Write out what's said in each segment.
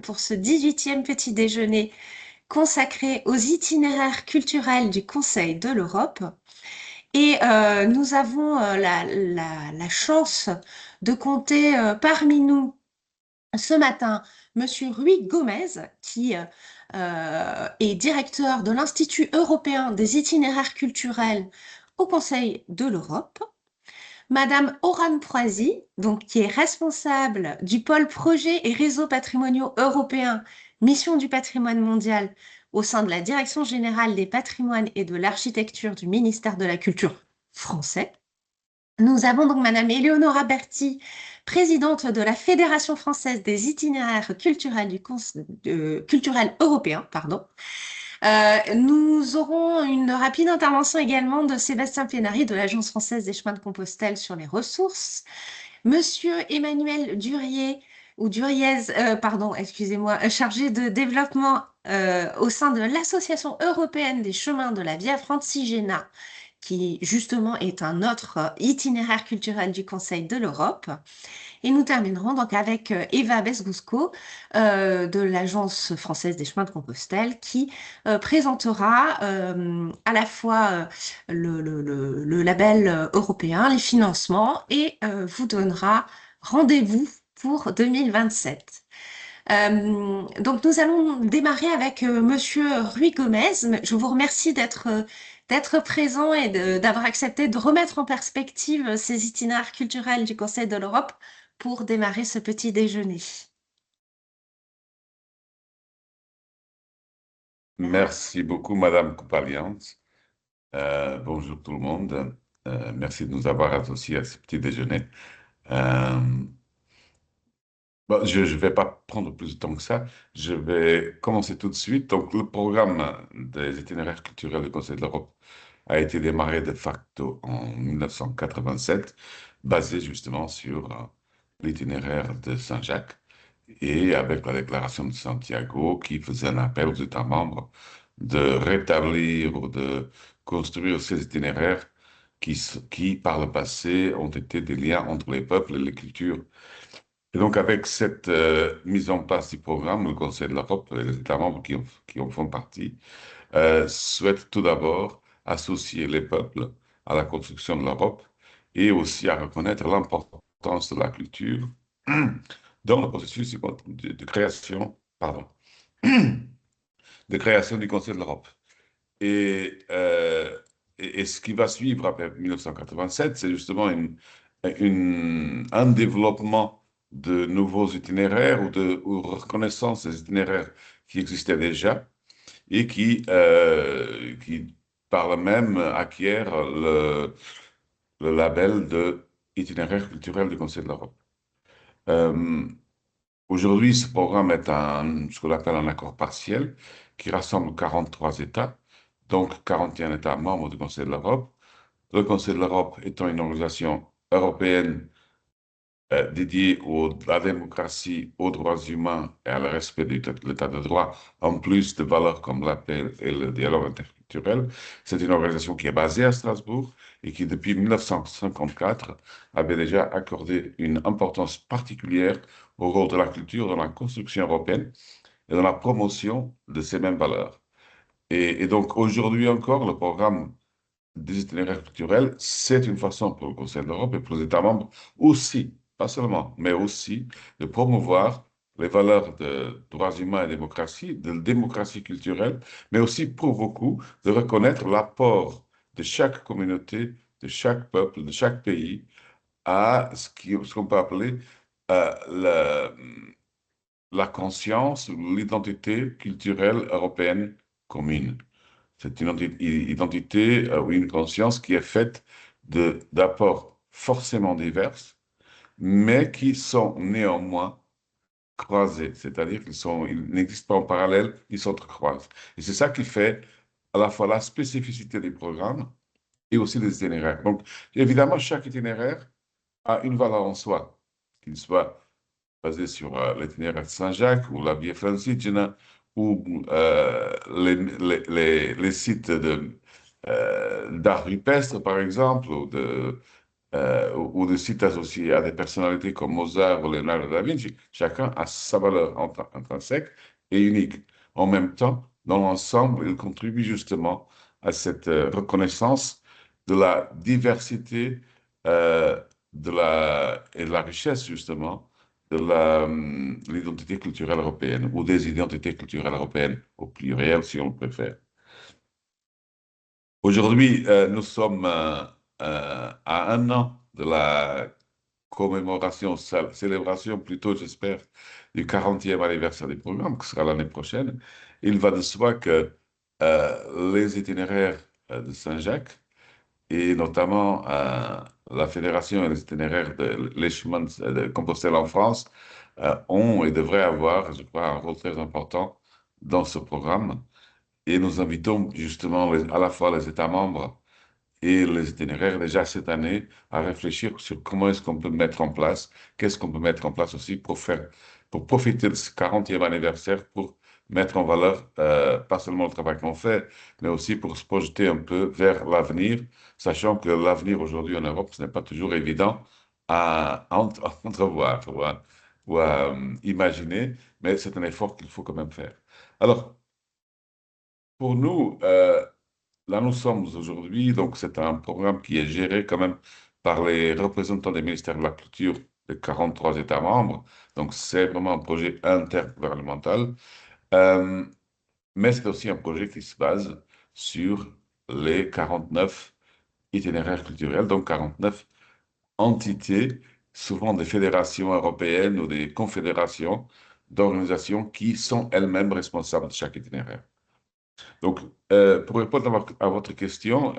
pour ce 18e petit déjeuner consacré aux itinéraires culturels du Conseil de l'Europe. Et nous avons la chance de compter parmi nous ce matin Monsieur Rui Gomez, qui est directeur de l'Institut européen des itinéraires culturels au Conseil de l'Europe. Madame Oran Proisy, donc, qui est responsable du pôle projet et réseaux patrimoniaux européens, mission du patrimoine mondial au sein de la Direction générale des patrimoines et de l'architecture du ministère de la Culture français. Nous avons donc Madame Eleonora Berti, présidente de la Fédération française des itinéraires culturels, culturels européens, pardon. Nous aurons une rapide intervention également de Sébastien Plénary de l'Agence française des chemins de Compostelle sur les ressources. Monsieur Emmanuel Duriez, ou Duriez, pardon, excusez-moi, chargé de développement au sein de l'Association européenne des chemins de la Via Francigena, qui justement est un autre itinéraire culturel du Conseil de l'Europe. Et nous terminerons donc avec Eva Besgusco de l'Agence française des chemins de Compostelle qui présentera à la fois le label européen, les financements et vous donnera rendez-vous pour 2027. Donc nous allons démarrer avec Monsieur Rui Gomez. Je vous remercie d'être présent et d'avoir accepté de remettre en perspective ces itinéraires culturels du Conseil de l'Europe pour démarrer ce petit déjeuner. Merci beaucoup, Madame Coupalians. Bonjour tout le monde. Merci de nous avoir associés à ce petit déjeuner. Euh, je ne vais pas prendre plus de temps que ça. Je vais commencer tout de suite. Donc, le programme des itinéraires culturels du Conseil de l'Europe a été démarré de facto en 1987, basé justement sur l'itinéraire de Saint-Jacques et avec la déclaration de Santiago qui faisait un appel aux États membres de rétablir ou de construire ces itinéraires qui, par le passé, ont été des liens entre les peuples et les cultures. Et donc, avec cette mise en place du programme, le Conseil de l'Europe et les États membres qui en font partie souhaitent tout d'abord associer les peuples à la construction de l'Europe et aussi à reconnaître l'importance de la culture dans le processus de création, pardon, de création du Conseil de l'Europe. Et, euh, et ce qui va suivre après 1987, c'est justement un développement de nouveaux itinéraires ou reconnaissance des itinéraires qui existaient déjà et qui par le même, acquièrent le label de itinéraire culturel du Conseil de l'Europe. Euh, Aujourd'hui, ce programme est ce qu'on appelle un accord partiel qui rassemble 43 États, donc 41 États membres du Conseil de l'Europe. Le Conseil de l'Europe étant une organisation européenne dédiée à la démocratie, aux droits humains et à le respect de l'état de droit, en plus de valeurs comme la paix et le dialogue interculturel. C'est une organisation qui est basée à Strasbourg et qui, depuis 1954, avait déjà accordé une importance particulière au rôle de la culture dans la construction européenne et dans la promotion de ces mêmes valeurs. Et donc, aujourd'hui encore, le programme des itinéraires culturels, c'est une façon pour le Conseil de l'Europe et pour les États membres aussi, pas seulement, mais aussi de promouvoir les valeurs de droits humains et démocratie, de démocratie culturelle, mais aussi pour beaucoup de reconnaître l'apport de chaque communauté, de chaque peuple, de chaque pays à ce qu'on peut appeler la, la conscience ou l'identité culturelle européenne commune. C'est une identité ou une conscience qui est faite d'apports forcément divers, mais qui sont néanmoins croisés, c'est-à-dire ils n'existent pas en parallèle, ils s'entrecroisent. Et c'est ça qui fait à la fois la spécificité des programmes et aussi des itinéraires. Donc, évidemment, chaque itinéraire a une valeur en soi, qu'il soit basé sur l'itinéraire de Saint-Jacques ou la Via Francigena ou les sites d'art rupestre, par exemple, ou ou de sites associés à des personnalités comme Mozart ou Leonardo da Vinci, chacun a sa valeur intrinsèque et unique. En même temps, dans l'ensemble, il contribue justement à cette reconnaissance de la diversité euh, et de la richesse, justement, de l'identité culturelle européenne, ou des identités culturelles européennes, au pluriel, si on le préfère. Aujourd'hui, nous sommes à un an de la commémoration, célébration plutôt, j'espère, du 40e anniversaire du programme, qui sera l'année prochaine. Il va de soi que les itinéraires de Saint-Jacques, et notamment la Fédération et les itinéraires les chemins de Compostelle en France, ont et devraient avoir, je crois, un rôle très important dans ce programme. Et nous invitons justement à la fois les États membres et les itinéraires déjà cette année à réfléchir sur comment est-ce qu'on peut mettre en place, qu'est-ce qu'on peut mettre en place aussi pour profiter de ce 40e anniversaire pour mettre en valeur pas seulement le travail qu'on fait, mais aussi pour se projeter un peu vers l'avenir, sachant que l'avenir aujourd'hui en Europe, ce n'est pas toujours évident à entrevoir ou à imaginer, mais c'est un effort qu'il faut quand même faire. Alors, pour nous, là, nous sommes aujourd'hui, donc c'est un programme qui est géré quand même par les représentants des ministères de la Culture des 43 États membres. Donc c'est vraiment un projet intergouvernemental. Euh, mais c'est aussi un projet qui se base sur les 49 itinéraires culturels, donc 49 entités, souvent des fédérations européennes ou des confédérations d'organisations qui sont elles-mêmes responsables de chaque itinéraire. Donc, pour répondre à votre question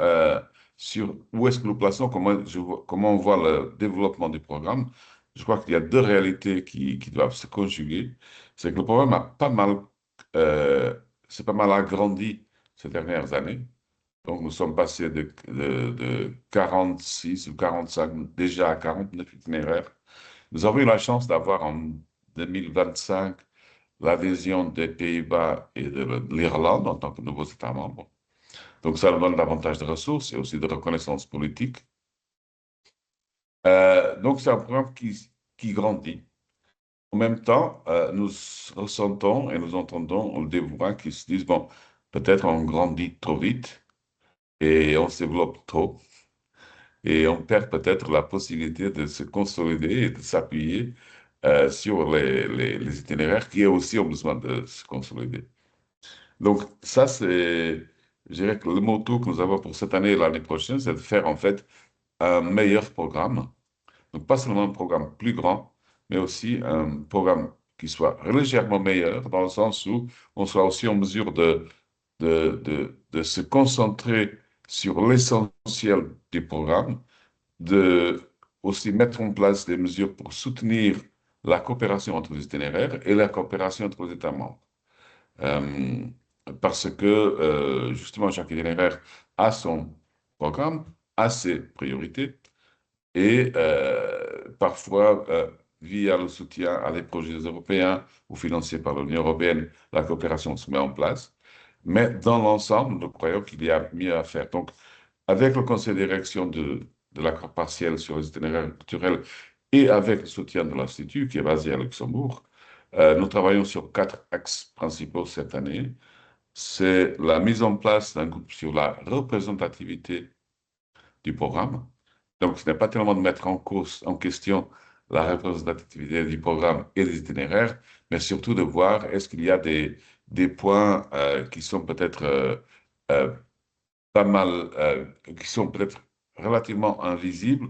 sur où est-ce que nous plaçons, comment on voit le développement du programme, je crois qu'il y a deux réalités qui doivent se conjuguer. C'est que le programme a pas mal, euh, s'est pas mal agrandi ces dernières années. Donc, nous sommes passés de 46 ou 45 déjà à 49 itinéraires. Nous avons eu la chance d'avoir en 2025 l'adhésion des Pays-Bas et de l'Irlande en tant que nouveaux États membres. Donc ça nous donne davantage de ressources et aussi de reconnaissance politique. Donc c'est un programme qui grandit. En même temps, nous ressentons et nous entendons des voix qui se disent, bon, peut-être on grandit trop vite et on se développe trop et on perd peut-être la possibilité de se consolider et de s'appuyer sur les itinéraires qui aussi ont besoin de se consolider. Donc, ça, je dirais que le motto que nous avons pour cette année et l'année prochaine, c'est de faire en fait un meilleur programme. Donc, pas seulement un programme plus grand, mais aussi un programme qui soit légèrement meilleur, dans le sens où on soit aussi en mesure de se concentrer sur l'essentiel du programme, de aussi mettre en place des mesures pour soutenir la coopération entre les itinéraires et la coopération entre les États membres. Euh, Parce que justement, chaque itinéraire a son programme, a ses priorités et parfois, via le soutien à des projets européens ou financés par l'Union européenne, la coopération se met en place. Mais dans l'ensemble, nous croyons qu'il y a mieux à faire. Donc, avec le conseil de direction de l'accord partiel sur les itinéraires culturels et avec le soutien de l'Institut qui est basé à Luxembourg, nous travaillons sur quatre axes principaux cette année. C'est la mise en place d'un groupe sur la représentativité du programme. Donc, ce n'est pas tellement de mettre en cause, en question la représentativité du programme et des itinéraires, mais surtout de voir est-ce qu'il y a des points qui sont peut-être euh, pas mal, qui sont peut-être relativement invisibles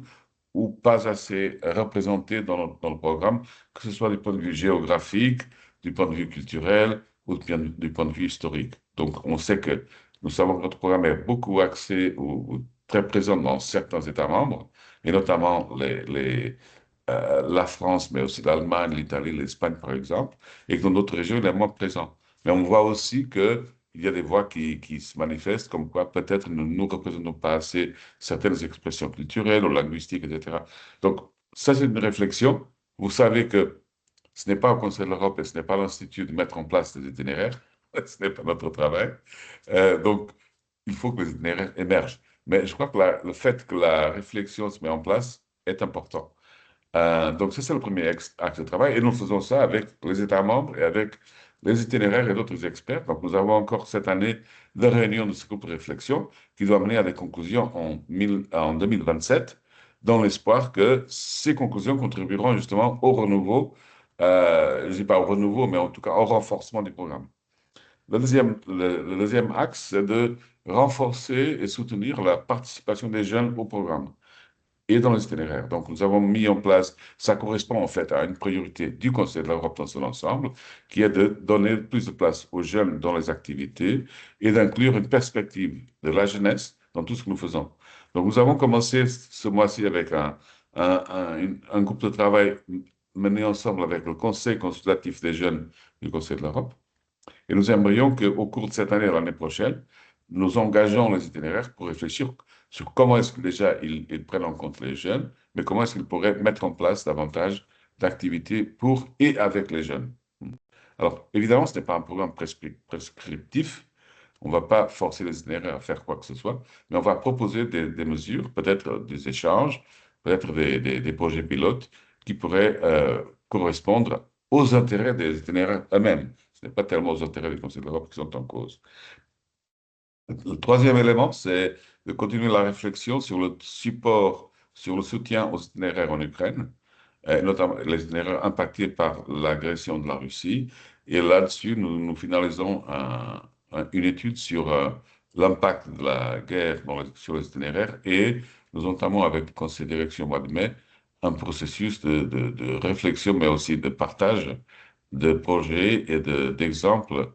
ou pas assez représentés dans le programme, que ce soit du point de vue géographique, du point de vue culturel ou du point de vue historique. Donc, on sait que nous savons que notre programme est beaucoup axé ou très présent dans certains États membres, et notamment la France, mais aussi l'Allemagne, l'Italie, l'Espagne, par exemple, et que dans d'autres régions, il est moins présent. Mais on voit aussi qu'il y a des voix qui se manifestent comme quoi peut-être nous ne représentons pas assez certaines expressions culturelles ou linguistiques, etc. Donc, ça, c'est une réflexion. Vous savez que ce n'est pas au Conseil de l'Europe et ce n'est pas l'Institut de mettre en place des itinéraires. Ce n'est pas notre travail. Donc, il faut que les itinéraires émergent. Mais je crois que le fait que la réflexion se met en place est important. Donc, ça, c'est le premier axe de travail. Et nous faisons ça avec les États membres et avec les itinéraires et d'autres experts. Donc, nous avons encore cette année de réunions de ce groupe de réflexion qui doit mener à des conclusions en 2027, dans l'espoir que ces conclusions contribueront justement au renouveau, je ne dis pas au renouveau, mais en tout cas au renforcement du programme. Le deuxième axe, c'est de renforcer et soutenir la participation des jeunes au programme et dans les itinéraires. Donc, nous avons mis en place, ça correspond en fait à une priorité du Conseil de l'Europe dans son ensemble, qui est de donner plus de place aux jeunes dans les activités et d'inclure une perspective de la jeunesse dans tout ce que nous faisons. Donc, nous avons commencé ce mois-ci avec un groupe de travail mené ensemble avec le Conseil consultatif des jeunes du Conseil de l'Europe. Et nous aimerions qu'au cours de cette année et l'année prochaine, nous engageons les itinéraires pour réfléchir sur comment est-ce que déjà ils prennent en compte les jeunes, mais comment est-ce qu'ils pourraient mettre en place davantage d'activités pour et avec les jeunes. Alors, évidemment, ce n'est pas un programme prescriptif. On ne va pas forcer les itinéraires à faire quoi que ce soit, mais on va proposer des mesures, peut-être des échanges, peut-être des projets pilotes qui pourraient correspondre aux intérêts des itinéraires eux-mêmes. Ce n'est pas tellement aux intérêts des conseils de l'Europe qui sont en cause. Le troisième élément, c'est de continuer la réflexion sur le support, sur le soutien aux itinéraires en Ukraine, notamment les itinéraires impactés par l'agression de la Russie. Et là-dessus, nous finalisons une étude sur l'impact de la guerre sur les itinéraires et nous entamons avec le Conseil de direction au mois de mai un processus de réflexion, mais aussi de partage de projets et d'exemples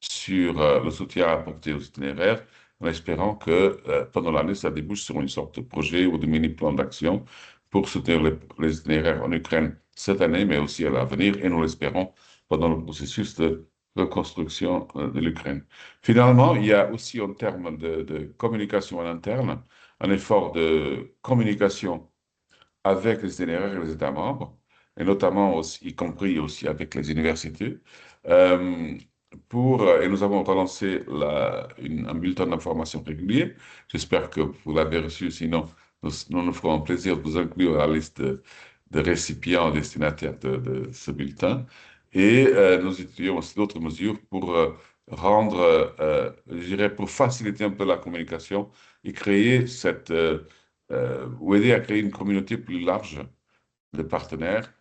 sur le soutien apporté aux itinéraires, en espérant que pendant l'année, ça débouche sur une sorte de projet ou de mini-plan d'action pour soutenir les itinéraires en Ukraine cette année, mais aussi à l'avenir, et nous l'espérons pendant le processus de reconstruction de l'Ukraine. Finalement, il y a aussi en termes de communication en interne, un effort de communication avec les itinéraires et les États membres, et notamment aussi, y compris aussi avec les universités. Euh, et nous avons relancé un bulletin d'information régulier. J'espère que vous l'avez reçu, sinon nous nous ferons un plaisir de vous inclure à la liste de récipients destinataires de ce bulletin. Et nous étudions aussi d'autres mesures pour rendre, je dirais, pour faciliter un peu la communication et créer ou aider à créer une communauté plus large de partenaires,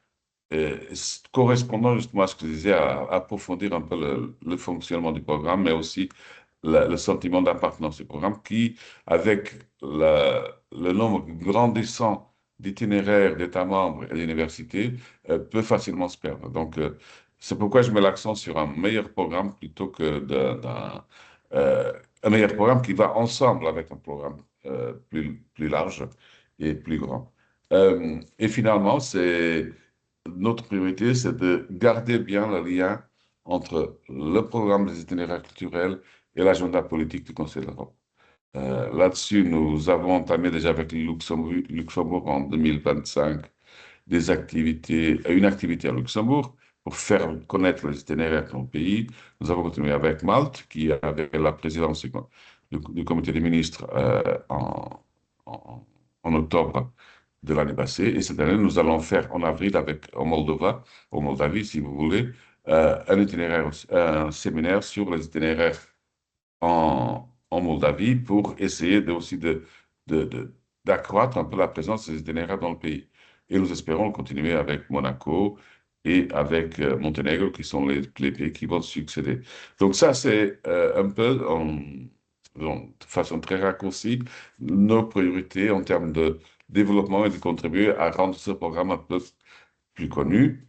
correspondant justement à ce que je disais, à approfondir un peu le fonctionnement du programme, mais aussi le sentiment d'appartenance au programme qui, avec le nombre grandissant d'itinéraires d'États membres et d'universités, peut facilement se perdre. Donc, c'est pourquoi je mets l'accent sur un meilleur programme plutôt que euh, un meilleur programme qui va ensemble avec un programme plus large et plus grand. Et finalement, notre priorité, c'est de garder bien le lien entre le programme des itinéraires culturels et l'agenda politique du Conseil de l'Europe. Là-dessus, nous avons entamé déjà avec le Luxembourg en 2025 une activité à Luxembourg pour faire connaître les itinéraires dans le pays. Nous avons continué avec Malte, qui avait la présidence du comité des ministres en, en octobre de l'année passée. Et cette année, nous allons faire en avril en Moldavie, si vous voulez, un séminaire sur les itinéraires en Moldavie pour essayer de- de- d'accroître un peu la présence des itinéraires dans le pays. Et nous espérons continuer avec Monaco et avec Monténégro, qui sont les pays qui vont succéder. Donc ça, c'est un peu, de façon très raccourcie, nos priorités en termes de développement et de contribuer à rendre ce programme un peu plus connu,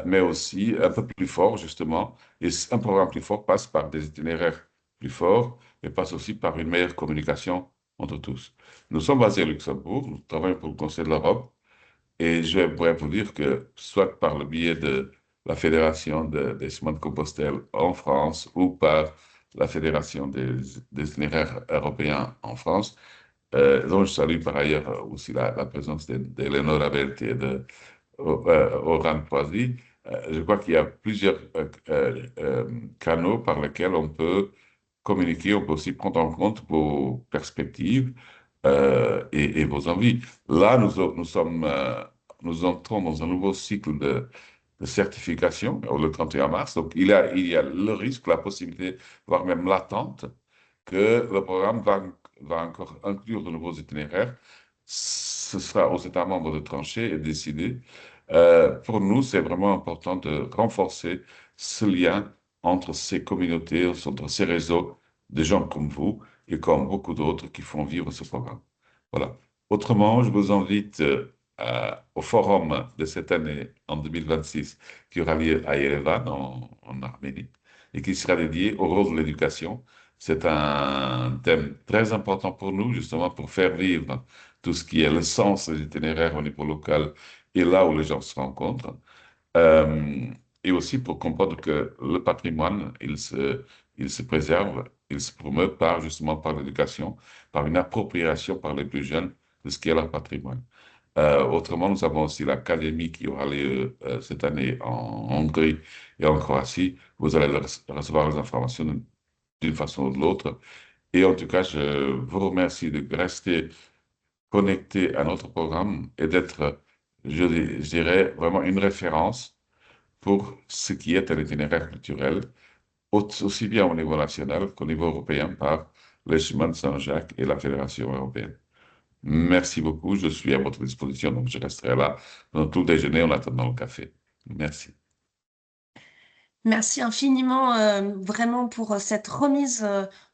mais aussi un peu plus fort, justement. Et un programme plus fort passe par des itinéraires plus forts et passe aussi par une meilleure communication entre tous. Nous sommes basés à Luxembourg, nous travaillons pour le Conseil de l'Europe, et je pourrais vous dire que, soit par le biais de la Fédération des chemins de Compostelle en France ou par la Fédération des itinéraires européens en France, dont je salue par ailleurs aussi la présence d'Eleonora Belti et de Oran Poisy, je crois qu'il y a plusieurs canaux par lesquels on peut communiquer, on peut aussi prendre en compte vos perspectives et vos envies. Là, nous entrons dans un nouveau cycle de certification le 31 mars. Donc, il y a le risque, la possibilité, voire même l'attente, que le programme va encore inclure de nouveaux itinéraires. Ce sera aux États membres de trancher et décider. Pour nous, c'est vraiment important de renforcer ce lien entre ces communautés, entre ces réseaux de gens comme vous et comme beaucoup d'autres qui font vivre ce programme. Voilà. Autrement, je vous invite au forum de cette année, en 2026, qui aura lieu à Yerevan, en Arménie, et qui sera dédié au rôle de l'éducation. C'est un thème très important pour nous, justement, pour faire vivre tout ce qui est le sens des itinéraires au niveau local et là où les gens se rencontrent. Euh, et aussi pour comprendre que le patrimoine, il se préserve, il se promeut par, justement, par l'éducation, par une appropriation par les plus jeunes de ce qui est leur patrimoine. Autrement, nous avons aussi l'académie qui aura lieu cette année en Hongrie et en Croatie. Vous allez recevoir les informations d'une façon ou de l'autre. Et en tout cas, je vous remercie de rester connecté à notre programme et d'être, je dirais, vraiment une référence pour ce qui est un itinéraire culturel, aussi bien au niveau national qu'au niveau européen par les chemins de Saint-Jacques et la Fédération européenne. Merci beaucoup, je suis à votre disposition, donc je resterai là dans tout déjeuner en attendant le café. Merci. Merci infiniment, vraiment pour cette remise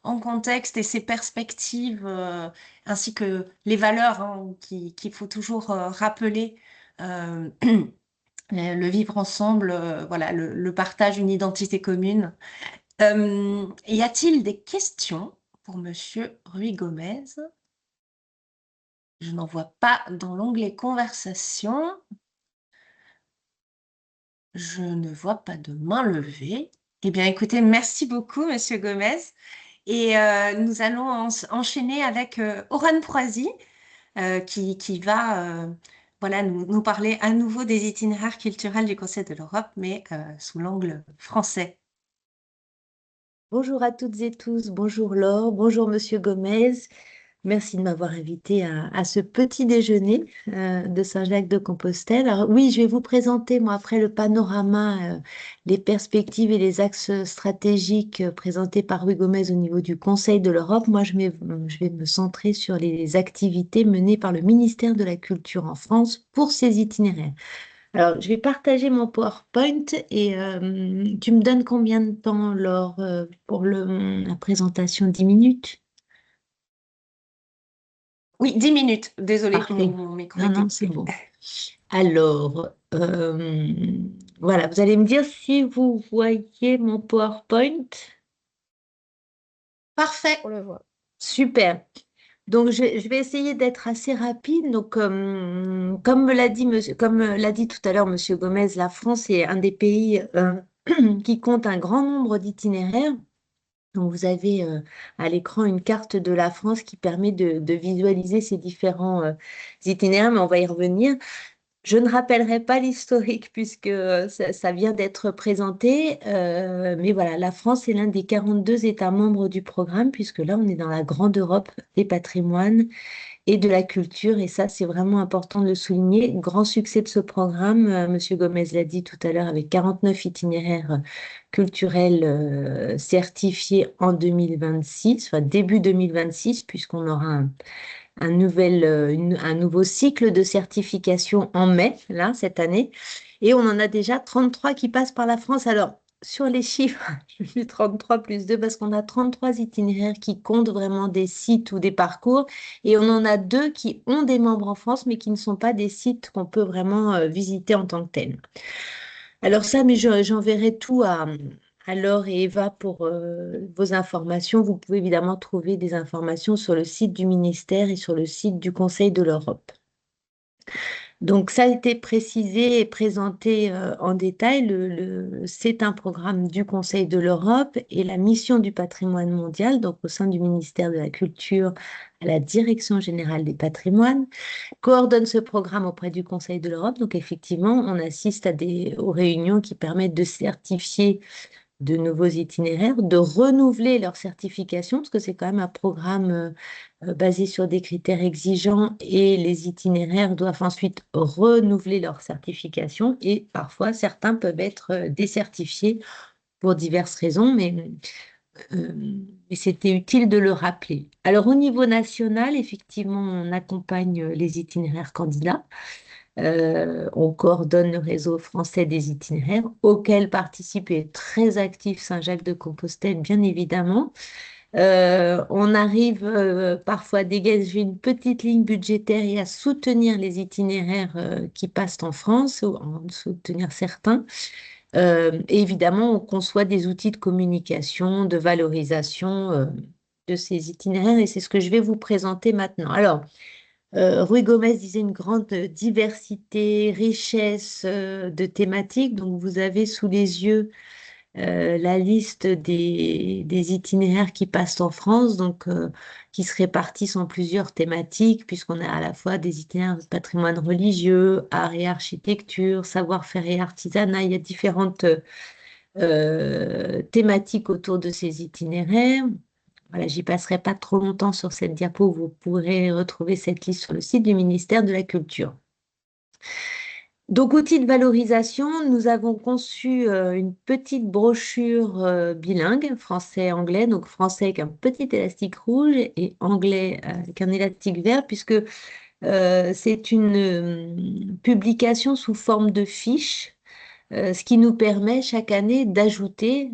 en contexte et ces perspectives, ainsi que les valeurs hein, qu'il faut toujours rappeler, euh, le vivre ensemble, voilà, le partage, une identité commune. Y a-t-il des questions pour Monsieur Ruy Gomez? Je n'en vois pas dans l'onglet conversation. Je ne vois pas de main levée. Eh bien, écoutez, merci beaucoup, Monsieur Gomez. Et nous allons enchaîner avec Oran Proisy, qui va voilà, nous parler à nouveau des itinéraires culturels du Conseil de l'Europe, mais sous l'angle français. Bonjour à toutes et tous, bonjour Laure, bonjour Monsieur Gomez. Merci de m'avoir invité à ce petit déjeuner de Saint-Jacques-de-Compostelle. Alors oui, je vais vous présenter, moi, après le panorama, les perspectives et les axes stratégiques présentés par Ruy Gomez au niveau du Conseil de l'Europe. Moi, je vais me centrer sur les activités menées par le ministère de la Culture en France pour ces itinéraires. Alors, je vais partager mon PowerPoint et tu me donnes combien de temps, Laure, pour la présentation? 10 minutes? Oui, 10 minutes. Désolée, Parfait. mon micro Non, était non, c'est coupé. bon. Alors, voilà, vous allez me dire si vous voyez mon PowerPoint. Parfait. On le voit. Super. Donc, je vais essayer d'être assez rapide. Donc, comme l'a dit tout à l'heure Monsieur Gomez, la France est un des pays qui compte un grand nombre d'itinéraires. Donc, vous avez à l'écran une carte de la France qui permet de visualiser ces différents itinéraires, mais on va y revenir. Je ne rappellerai pas l'historique puisque ça vient d'être présenté, mais voilà, la France est l'un des 42 États membres du programme, puisque là, on est dans la grande Europe des patrimoines et de la culture, et ça, c'est vraiment important de le souligner. Grand succès de ce programme, Monsieur Gomez l'a dit tout à l'heure, avec 49 itinéraires culturels certifiés en 2026, enfin début 2026, puisqu'on aura un nouveau cycle de certification en mai, là, cette année. Et on en a déjà 33 qui passent par la France. Alors, sur les chiffres, je suis 33 plus 2 parce qu'on a 33 itinéraires qui comptent vraiment des sites ou des parcours. Et on en a deux qui ont des membres en France, mais qui ne sont pas des sites qu'on peut vraiment visiter en tant que tels. Alors ça, mais j'enverrai tout à Laure et Eva pour vos informations. Vous pouvez évidemment trouver des informations sur le site du ministère et sur le site du Conseil de l'Europe. Donc ça a été précisé et présenté en détail. C'est un programme du Conseil de l'Europe et la mission du patrimoine mondial, donc au sein du ministère de la Culture, à la Direction générale des patrimoines, coordonne ce programme auprès du Conseil de l'Europe. Donc effectivement, on assiste aux réunions qui permettent de certifier de nouveaux itinéraires, de renouveler leur certification, parce que c'est quand même un programme basé sur des critères exigeants et les itinéraires doivent ensuite renouveler leur certification et parfois certains peuvent être décertifiés pour diverses raisons, euh, mais c'était utile de le rappeler. Alors au niveau national, effectivement, on accompagne les itinéraires candidats. On coordonne le réseau français des itinéraires auquel participe et est très actif Saint-Jacques-de-Compostelle, bien évidemment. On arrive parfois à dégager une petite ligne budgétaire et à soutenir les itinéraires qui passent en France, ou en soutenir certains. Et évidemment, on conçoit des outils de communication, de valorisation de ces itinéraires et c'est ce que je vais vous présenter maintenant. Alors, Ruy Gomez disait une grande diversité, richesse de thématiques. Donc, vous avez sous les yeux la liste des itinéraires qui passent en France, donc qui se répartissent en plusieurs thématiques, puisqu'on a à la fois des itinéraires de patrimoine religieux, art et architecture, savoir-faire et artisanat. Il y a différentes thématiques autour de ces itinéraires. Voilà, j'y passerai pas trop longtemps sur cette diapo. Vous pourrez retrouver cette liste sur le site du ministère de la Culture. Donc, outil de valorisation, nous avons conçu une petite brochure bilingue, français-anglais, donc français avec un petit élastique rouge et anglais avec un élastique vert, puisque c'est une publication sous forme de fiche, ce qui nous permet chaque année d'ajouter,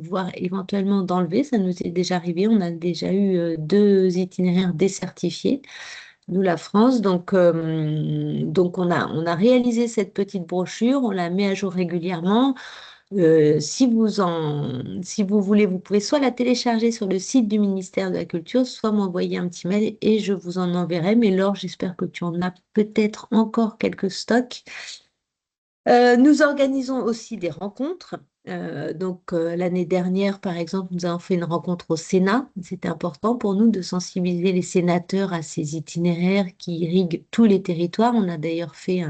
voire éventuellement d'enlever. Ça nous est déjà arrivé, on a déjà eu 2 itinéraires décertifiés nous, la France. Donc on a réalisé cette petite brochure, on la met à jour régulièrement. Si vous voulez, vous pouvez soit la télécharger sur le site du ministère de la Culture, soit m'envoyer un petit mail et je vous en enverrai. Mais Laure, j'espère que tu en as peut-être encore quelques stocks. Nous organisons aussi des rencontres. L'année dernière, par exemple, nous avons fait une rencontre au Sénat. C'était important pour nous de sensibiliser les sénateurs à ces itinéraires qui irriguent tous les territoires. On a d'ailleurs fait,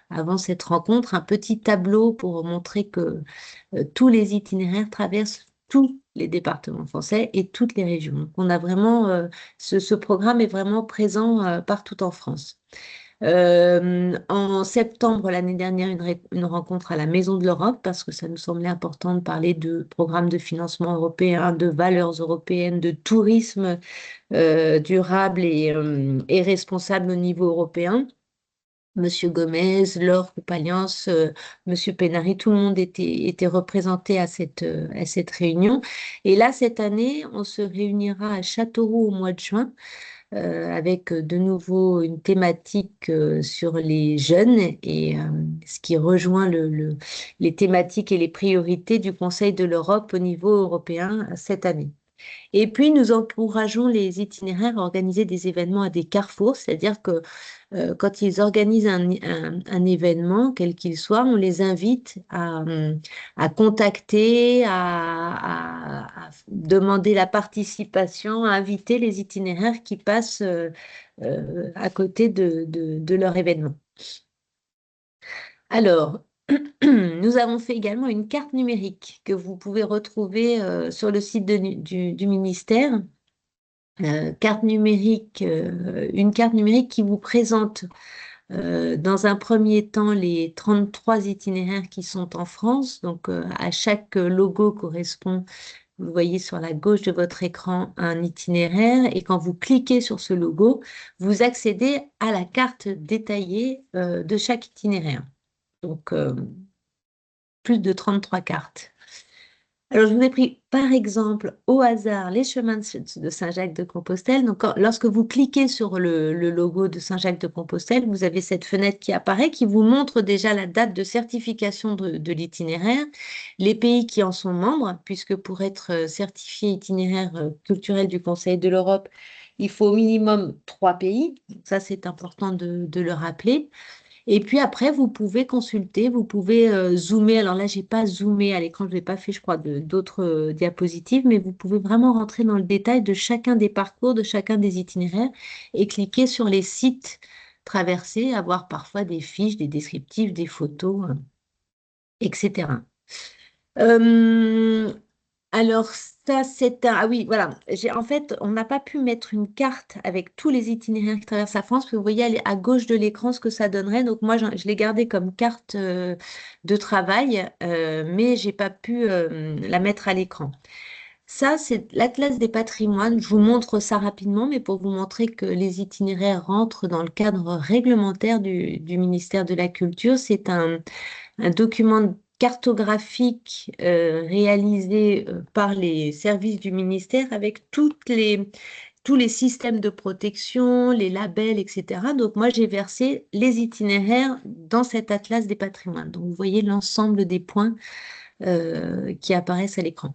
avant cette rencontre, un petit tableau pour montrer que tous les itinéraires traversent tous les départements français et toutes les régions. Donc, on a vraiment, ce programme est vraiment présent partout en France. En septembre l'année dernière, une rencontre à la Maison de l'Europe parce que ça nous semblait important de parler de programmes de financement européen, de valeurs européennes, de tourisme durable et responsable au niveau européen. Monsieur Gomez, Laure Coupaliance, Monsieur Pénary, tout le monde était représenté à cette réunion. Et là, cette année, on se réunira à Châteauroux au mois de juin avec de nouveau une thématique sur les jeunes et ce qui rejoint les thématiques et les priorités du Conseil de l'Europe au niveau européen cette année. Et puis, nous encourageons les itinéraires à organiser des événements à des carrefours, c'est-à-dire que quand ils organisent un événement, quel qu'il soit, on les invite à contacter, à demander la participation, à inviter les itinéraires qui passent à côté de leur événement. Alors, nous avons fait également une carte numérique que vous pouvez retrouver sur le site du ministère. Une carte numérique qui vous présente dans un premier temps les 33 itinéraires qui sont en France. Donc, à chaque logo correspond, vous le voyez sur la gauche de votre écran, un itinéraire. Et quand vous cliquez sur ce logo, vous accédez à la carte détaillée de chaque itinéraire. Donc, plus de 33 cartes. Alors, je vous ai pris par exemple au hasard les chemins de Saint-Jacques-de-Compostelle. Donc, lorsque vous cliquez sur le logo de Saint-Jacques-de-Compostelle, vous avez cette fenêtre qui apparaît qui vous montre déjà la date de certification de l'itinéraire, les pays qui en sont membres, puisque pour être certifié itinéraire culturel du Conseil de l'Europe, il faut au minimum 3 pays. Ça, c'est important de le rappeler. Et puis après, vous pouvez consulter, vous pouvez zoomer. Alors là, je n'ai pas zoomé à l'écran, je n'ai pas fait, je crois, d'autres diapositives, mais vous pouvez vraiment rentrer dans le détail de chacun des parcours, de chacun des itinéraires et cliquer sur les sites traversés, avoir parfois des fiches, des descriptifs, des photos, etc. Euh, alors ça, Ah oui, voilà. En fait, on n'a pas pu mettre une carte avec tous les itinéraires qui traversent la France, parce que vous voyez à gauche de l'écran ce que ça donnerait. Donc moi, je l'ai gardé comme carte de travail, mais j'ai pas pu la mettre à l'écran. Ça, c'est l'Atlas des patrimoines. Je vous montre ça rapidement, mais pour vous montrer que les itinéraires rentrent dans le cadre réglementaire du ministère de la Culture. C'est un document cartographique réalisé par les services du ministère avec tous les systèmes de protection, les labels, etc. Donc moi, j'ai versé les itinéraires dans cet atlas des patrimoines. Donc vous voyez l'ensemble des points qui apparaissent à l'écran.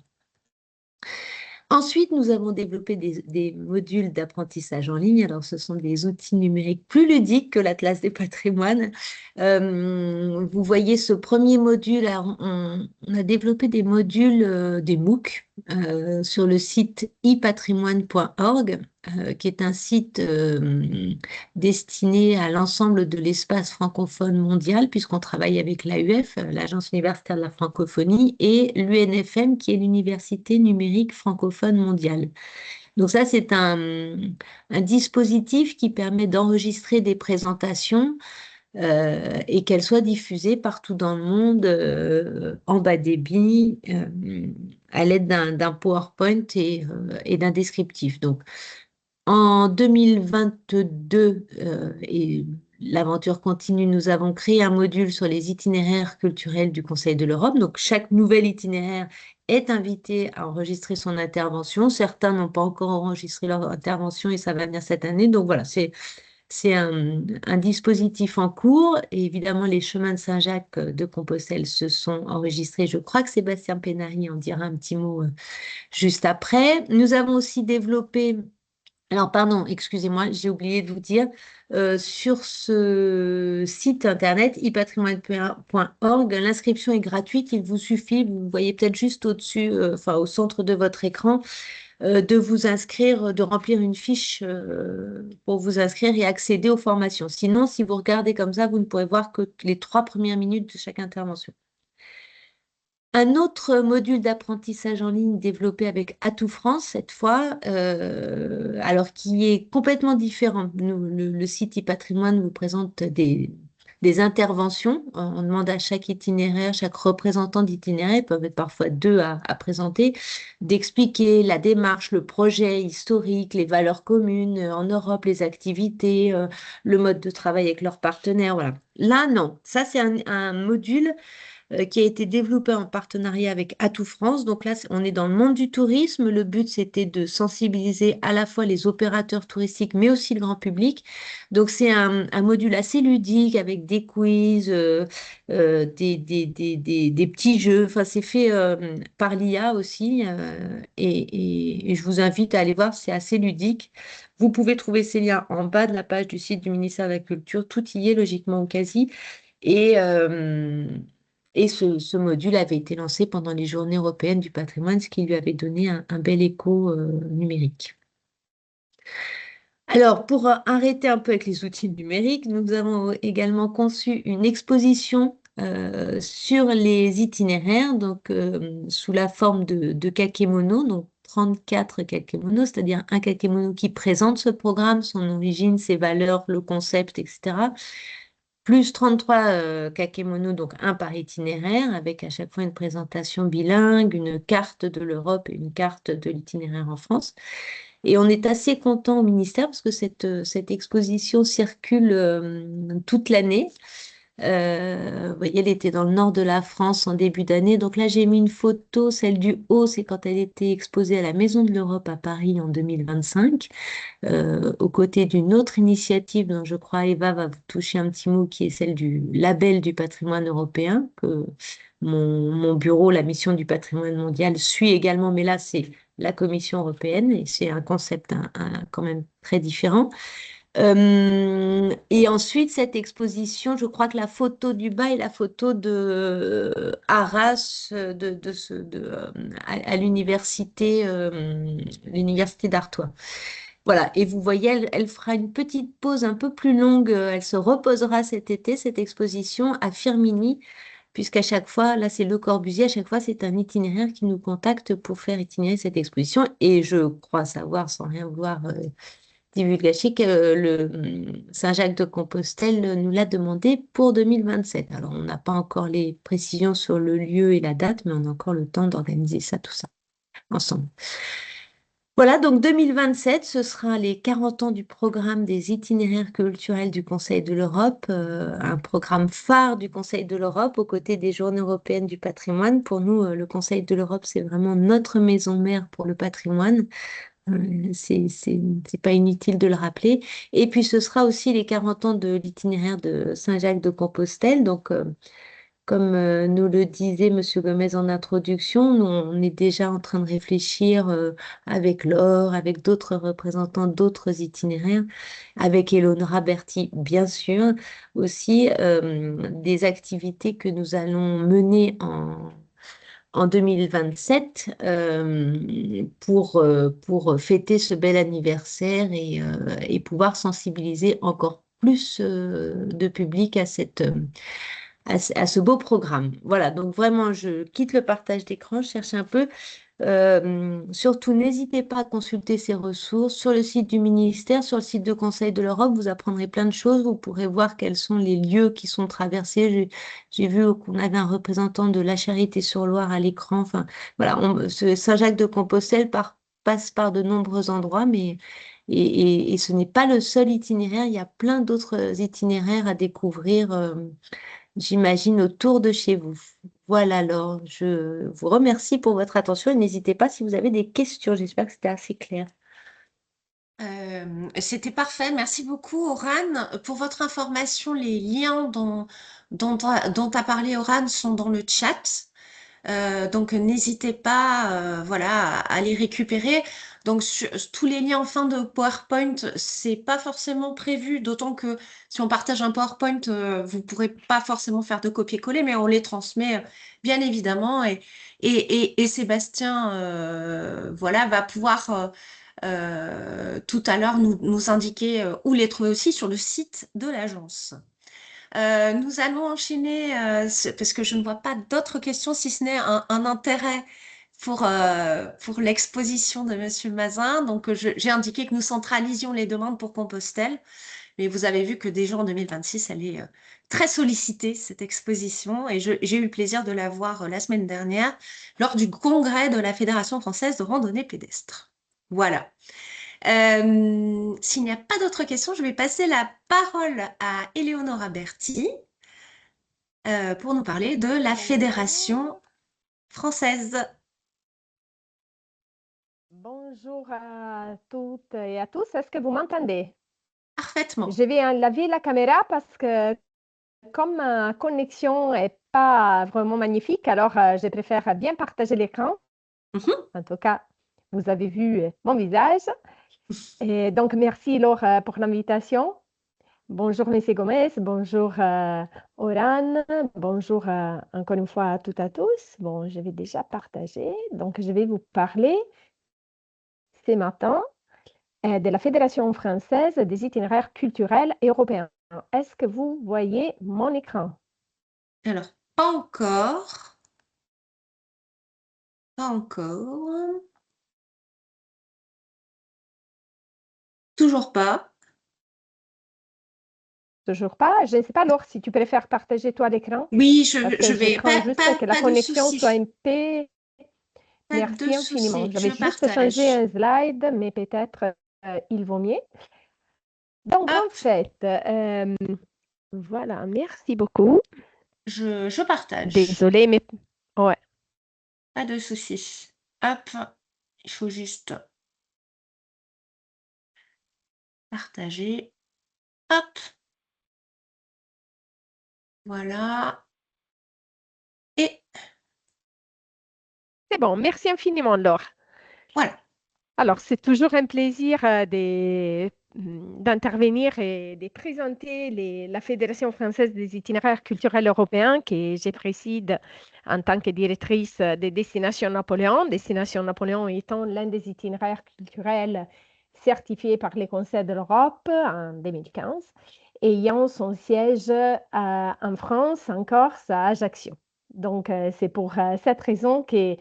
Ensuite, nous avons développé des modules d'apprentissage en ligne. Alors, ce sont des outils numériques plus ludiques que l'Atlas des patrimoines. Vous voyez ce premier module. Alors, on a développé des modules, des MOOC, sur le site ipatrimoine.org, qui est un site destiné à l'ensemble de l'espace francophone mondial, puisqu'on travaille avec l'AUF, l'Agence universitaire de la francophonie, et l'UNFM, qui est l'Université numérique francophone mondiale. Donc ça, c'est un dispositif qui permet d'enregistrer des présentations et qu'elles soient diffusées partout dans le monde en bas débit à l'aide d'un PowerPoint et d'un descriptif. Donc, en 2022, et l'aventure continue, nous avons créé un module sur les itinéraires culturels du Conseil de l'Europe. Donc, chaque nouvel itinéraire est invité à enregistrer son intervention. Certains n'ont pas encore enregistré leur intervention et ça va venir cette année. Donc, voilà, c'est un dispositif en cours. Et évidemment, les chemins de Saint-Jacques de Compostelle se sont enregistrés. Je crois que Sébastien Pénary en dira un petit mot juste après. Nous avons aussi développé alors, pardon, excusez-moi, j'ai oublié de vous dire, sur ce site internet ipatrimoine.org, l'inscription est gratuite. Il vous suffit, vous voyez peut-être juste au-dessus, enfin au centre de votre écran, de vous inscrire, de remplir une fiche pour vous inscrire et accéder aux formations. Sinon, si vous regardez comme ça, vous ne pourrez voir que les 3 premières minutes de chaque intervention. Un autre module d'apprentissage en ligne développé avec Atout France, cette fois, alors qui est complètement différent. Le site e-patrimoine vous présente des interventions. On demande à chaque itinéraire, chaque représentant d'itinéraire, ils peuvent être parfois deux à présenter, d'expliquer la démarche, le projet historique, les valeurs communes en Europe, les activités, le mode de travail avec leurs partenaires. Voilà. Là, non. Ça, c'est un module qui a été développé en partenariat avec Atout France. Donc là, on est dans le monde du tourisme. Le but, c'était de sensibiliser à la fois les opérateurs touristiques, mais aussi le grand public. Donc c'est un module assez ludique avec des quiz, des petits jeux. Enfin, c'est fait par l'IA aussi. Et je vous invite à aller voir, c'est assez ludique. Vous pouvez trouver ces liens en bas de la page du site du ministère de la Culture. Tout y est logiquement ou quasi. Et, ce module avait été lancé pendant les Journées européennes du patrimoine, ce qui lui avait donné un bel écho numérique. Alors, pour arrêter un peu avec les outils numériques, nous avons également conçu une exposition sur les itinéraires, donc sous la forme de kakémono, donc 34 kakémonos, c'est-à-dire un kakémono qui présente ce programme, son origine, ses valeurs, le concept, etc. Plus 33 kakémonos, donc un par itinéraire, avec à chaque fois une présentation bilingue, une carte de l'Europe et une carte de l'itinéraire en France. Et on est assez content au ministère parce que cette exposition circule toute l'année. Vous voyez, elle était dans le nord de la France en début d'année. Donc là, j'ai mis une photo, celle du haut, c'est quand elle était exposée à la Maison de l'Europe à Paris en 2025, aux côtés d'une autre initiative dont je crois Eva va vous toucher un petit mot, qui est celle du label du patrimoine européen, que mon bureau, la mission du patrimoine mondial, suit également, mais là, c'est la Commission européenne et c'est un concept quand même très différent. Et ensuite, cette exposition, je crois que la photo du bas est la photo de Arras, à l'université d'Artois. Voilà, et vous voyez, elle fera une petite pause un peu plus longue, elle se reposera cet été, cette exposition à Firminy, puisqu'à chaque fois, là c'est Le Corbusier, à chaque fois c'est un itinéraire qui nous contacte pour faire itinérer cette exposition. Et je crois savoir, sans rien vouloir divulgacher, que Saint-Jacques de Compostelle nous l'a demandé pour 2027. Alors on n'a pas encore les précisions sur le lieu et la date, mais on a encore le temps d'organiser ça, tout ça, ensemble. Voilà, donc 2027, ce sera les 40 ans du programme des itinéraires culturels du Conseil de l'Europe, un programme phare du Conseil de l'Europe aux côtés des Journées européennes du patrimoine. Pour nous, le Conseil de l'Europe, c'est vraiment notre maison mère pour le patrimoine. C'est pas inutile de le rappeler. Et puis, ce sera aussi les 40 ans de l'itinéraire de Saint-Jacques de Compostelle. Donc, comme nous le disait Monsieur Gomez en introduction, nous, on est déjà en train de réfléchir avec Laure, avec d'autres représentants d'autres itinéraires, avec Eleonora Berti, bien sûr, aussi des activités que nous allons mener en 2027 pour fêter ce bel anniversaire et pouvoir sensibiliser encore plus de public à ce beau programme. Voilà, donc vraiment, je quitte le partage d'écran, je cherche un peu. Surtout, n'hésitez pas à consulter ces ressources sur le site du ministère, sur le site de Conseil de l'Europe. Vous apprendrez plein de choses. Vous pourrez voir quels sont les lieux qui sont traversés. J'ai vu qu'on avait un représentant de La Charité-sur-Loire à l'écran. Enfin, voilà, Saint-Jacques de Compostelle passe par de nombreux endroits, mais et ce n'est pas le seul itinéraire. Il y a plein d'autres itinéraires à découvrir. J'imagine, autour de chez vous. Voilà, alors, je vous remercie pour votre attention et n'hésitez pas si vous avez des questions. J'espère que c'était assez clair. C'était parfait. Merci beaucoup, Oran. Pour votre information, les liens dont a parlé Oran sont dans le chat. Donc n'hésitez pas, voilà, à les récupérer. Donc tous les liens en fin de PowerPoint, c'est pas forcément prévu, d'autant que si on partage un PowerPoint, vous pourrez pas forcément faire de copier-coller, mais on les transmet bien évidemment. Et Sébastien, voilà, va pouvoir tout à l'heure nous indiquer où les trouver aussi sur le site de l'agence. Nous allons enchaîner parce que je ne vois pas d'autres questions si ce n'est un intérêt pour l'exposition de Monsieur Mazin. Donc, j'ai indiqué que nous centralisions les demandes pour Compostelle, mais vous avez vu que déjà en 2026, elle est très sollicitée, cette exposition, et j'ai eu le plaisir de la voir la semaine dernière lors du congrès de la Fédération française de randonnée pédestre. Voilà. S'il n'y a pas d'autres questions, je vais passer la parole à Eleonora Berti pour nous parler de la Fédération française. Bonjour à toutes et à tous. Est-ce que vous m'entendez? Parfaitement. Je vais enlever la caméra parce que comme ma connexion n'est pas vraiment magnifique, alors je préfère bien partager l'écran. En tout cas, vous avez vu mon visage. Et donc, merci Laure pour l'invitation. Bonjour Monsieur Gomez, bonjour Oran, bonjour encore une fois à toutes et à tous. Bon, je vais déjà partager. Donc, je vais vous parler ce matin de la Fédération française des itinéraires culturels européens. Est-ce que vous voyez mon écran? Alors, pas encore. Pas encore. Toujours pas. Toujours pas. Je ne sais pas, Laure, si tu préfères partager toi l'écran. Oui, Parce que je vais. crains juste que la Pas de connexion soit souci. un peu... Pas Merci de infiniment. souci. Je vais Je juste changer partage. un slide, mais peut-être il vaut mieux. Donc, en Hop, fait, voilà, merci beaucoup. je partage. Désolée, mais... Ouais. Pas de souci. Hop, il faut juste partager. Hop, voilà. Et C'est bon, merci infiniment, Laure. voilà. Alors, c'est toujours un plaisir d'intervenir et de présenter la Fédération française des itinéraires culturels européens que je préside en tant que directrice des Destinations Napoléon. Destination Napoléon étant l'un des itinéraires culturels certifiés par les Conseils de l'Europe en 2015, ayant son siège en France, en Corse, à Ajaccio. Donc, c'est pour cette raison que,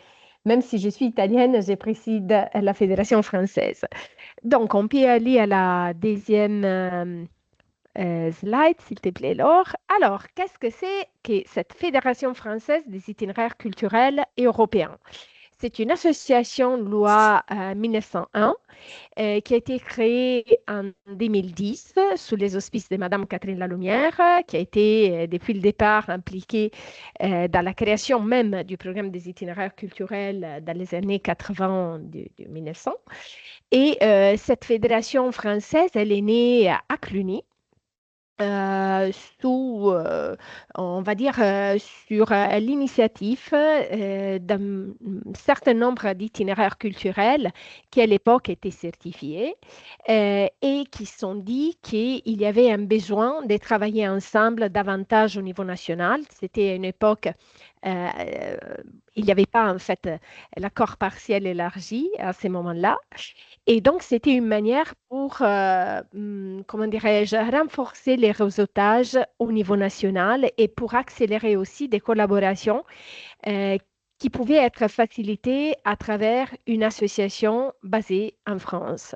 même si je suis italienne, je préside la Fédération française. Donc, on peut aller à la deuxième slide, s'il te plaît, Laure. Alors, qu'est-ce que c'est que cette Fédération française des itinéraires culturels et européens? C'est une association loi 1901 qui a été créée en 2010 sous les auspices de Madame Catherine Lalumière, qui a été depuis le départ impliquée dans la création même du programme des itinéraires culturels dans les années 80 de 1900. Et cette fédération française, elle est née à Cluny. euh, sous, on va dire, sur l'initiative d'un certain nombre d'itinéraires culturels qui à l'époque étaient certifiés et qui se sont dit qu'il y avait un besoin de travailler ensemble davantage au niveau national. C'était une époque euh, il n'y avait pas en fait l'accord partiel élargi à ce moment-là. Et donc, c'était une manière pour, comment dirais-je, renforcer les réseautages au niveau national et pour accélérer aussi des collaborations euh, qui pouvaient être facilitées à travers une association basée en France.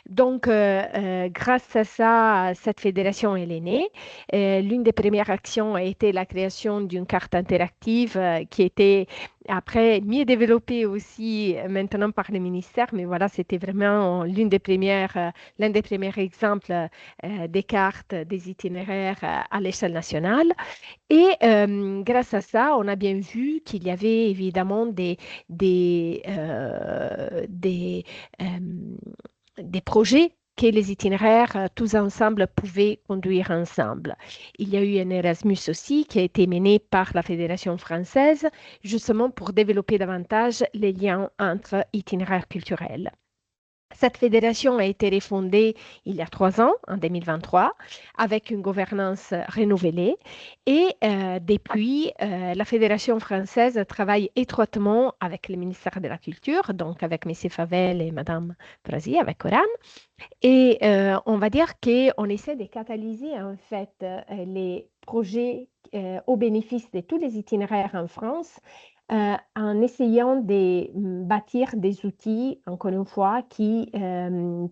Donc, grâce à ça, cette fédération elle est née. L'une des premières actions a été la création d'une carte interactive qui était après mieux développée aussi maintenant par le ministère, mais voilà, c'était vraiment l'un des premiers exemples des cartes, des itinéraires à l'échelle nationale. Et grâce à ça, on a bien vu qu'il y avait évidemment des, euh, des, euh, des projets que les itinéraires tous ensemble pouvaient conduire ensemble. Il y a eu un Erasmus aussi qui a été mené par la Fédération française, justement pour développer davantage les liens entre itinéraires culturels. Cette fédération a été refondée il y a 3 ans, en 2023, avec une gouvernance renouvelée. Et depuis, la Fédération française travaille étroitement avec le ministère de la Culture, donc avec M. Favel et Mme Brasi, avec Coran. Et on va dire qu'on essaie de catalyser en fait les projets au bénéfice de tous les itinéraires en France en essayant de bâtir des outils, encore une fois, qui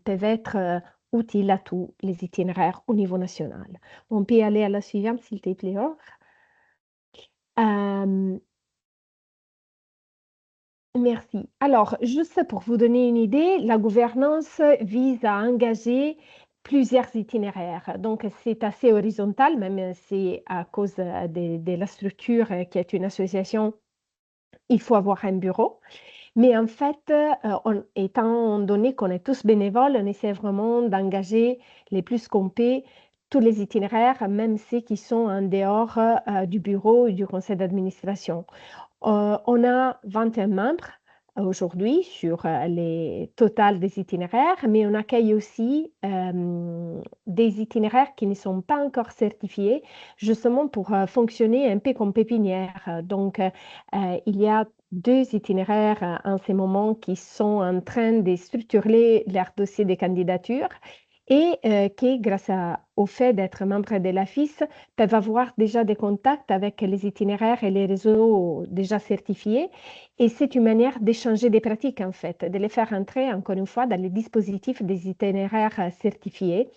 peuvent être utiles à tous les itinéraires au niveau national. On peut aller à la suivante, s'il te plaît. Laure. Euh, Merci. Alors, juste pour vous donner une idée, la gouvernance vise à engager plusieurs itinéraires. Donc, c'est assez horizontal, même si à cause de la structure qui est une association, il faut avoir un bureau. Mais en fait, étant donné qu'on est tous bénévoles, on essaie vraiment d'engager les plus qu'on peut tous les itinéraires, même ceux qui sont en dehors du bureau et du conseil d'administration. On a 21 membres aujourd'hui sur les totales des itinéraires, mais on accueille aussi des itinéraires qui ne sont pas encore certifiés, justement pour fonctionner un peu comme pépinière. Donc, il y a 2 itinéraires en ce moment qui sont en train de structurer leur dossier de candidature et qui, grâce au fait d'être membre de l'AFIS, peuvent avoir déjà des contacts avec les itinéraires et les réseaux déjà certifiés. Et c'est une manière d'échanger des pratiques, en fait, de les faire entrer, encore une fois, dans les dispositifs des itinéraires certifiés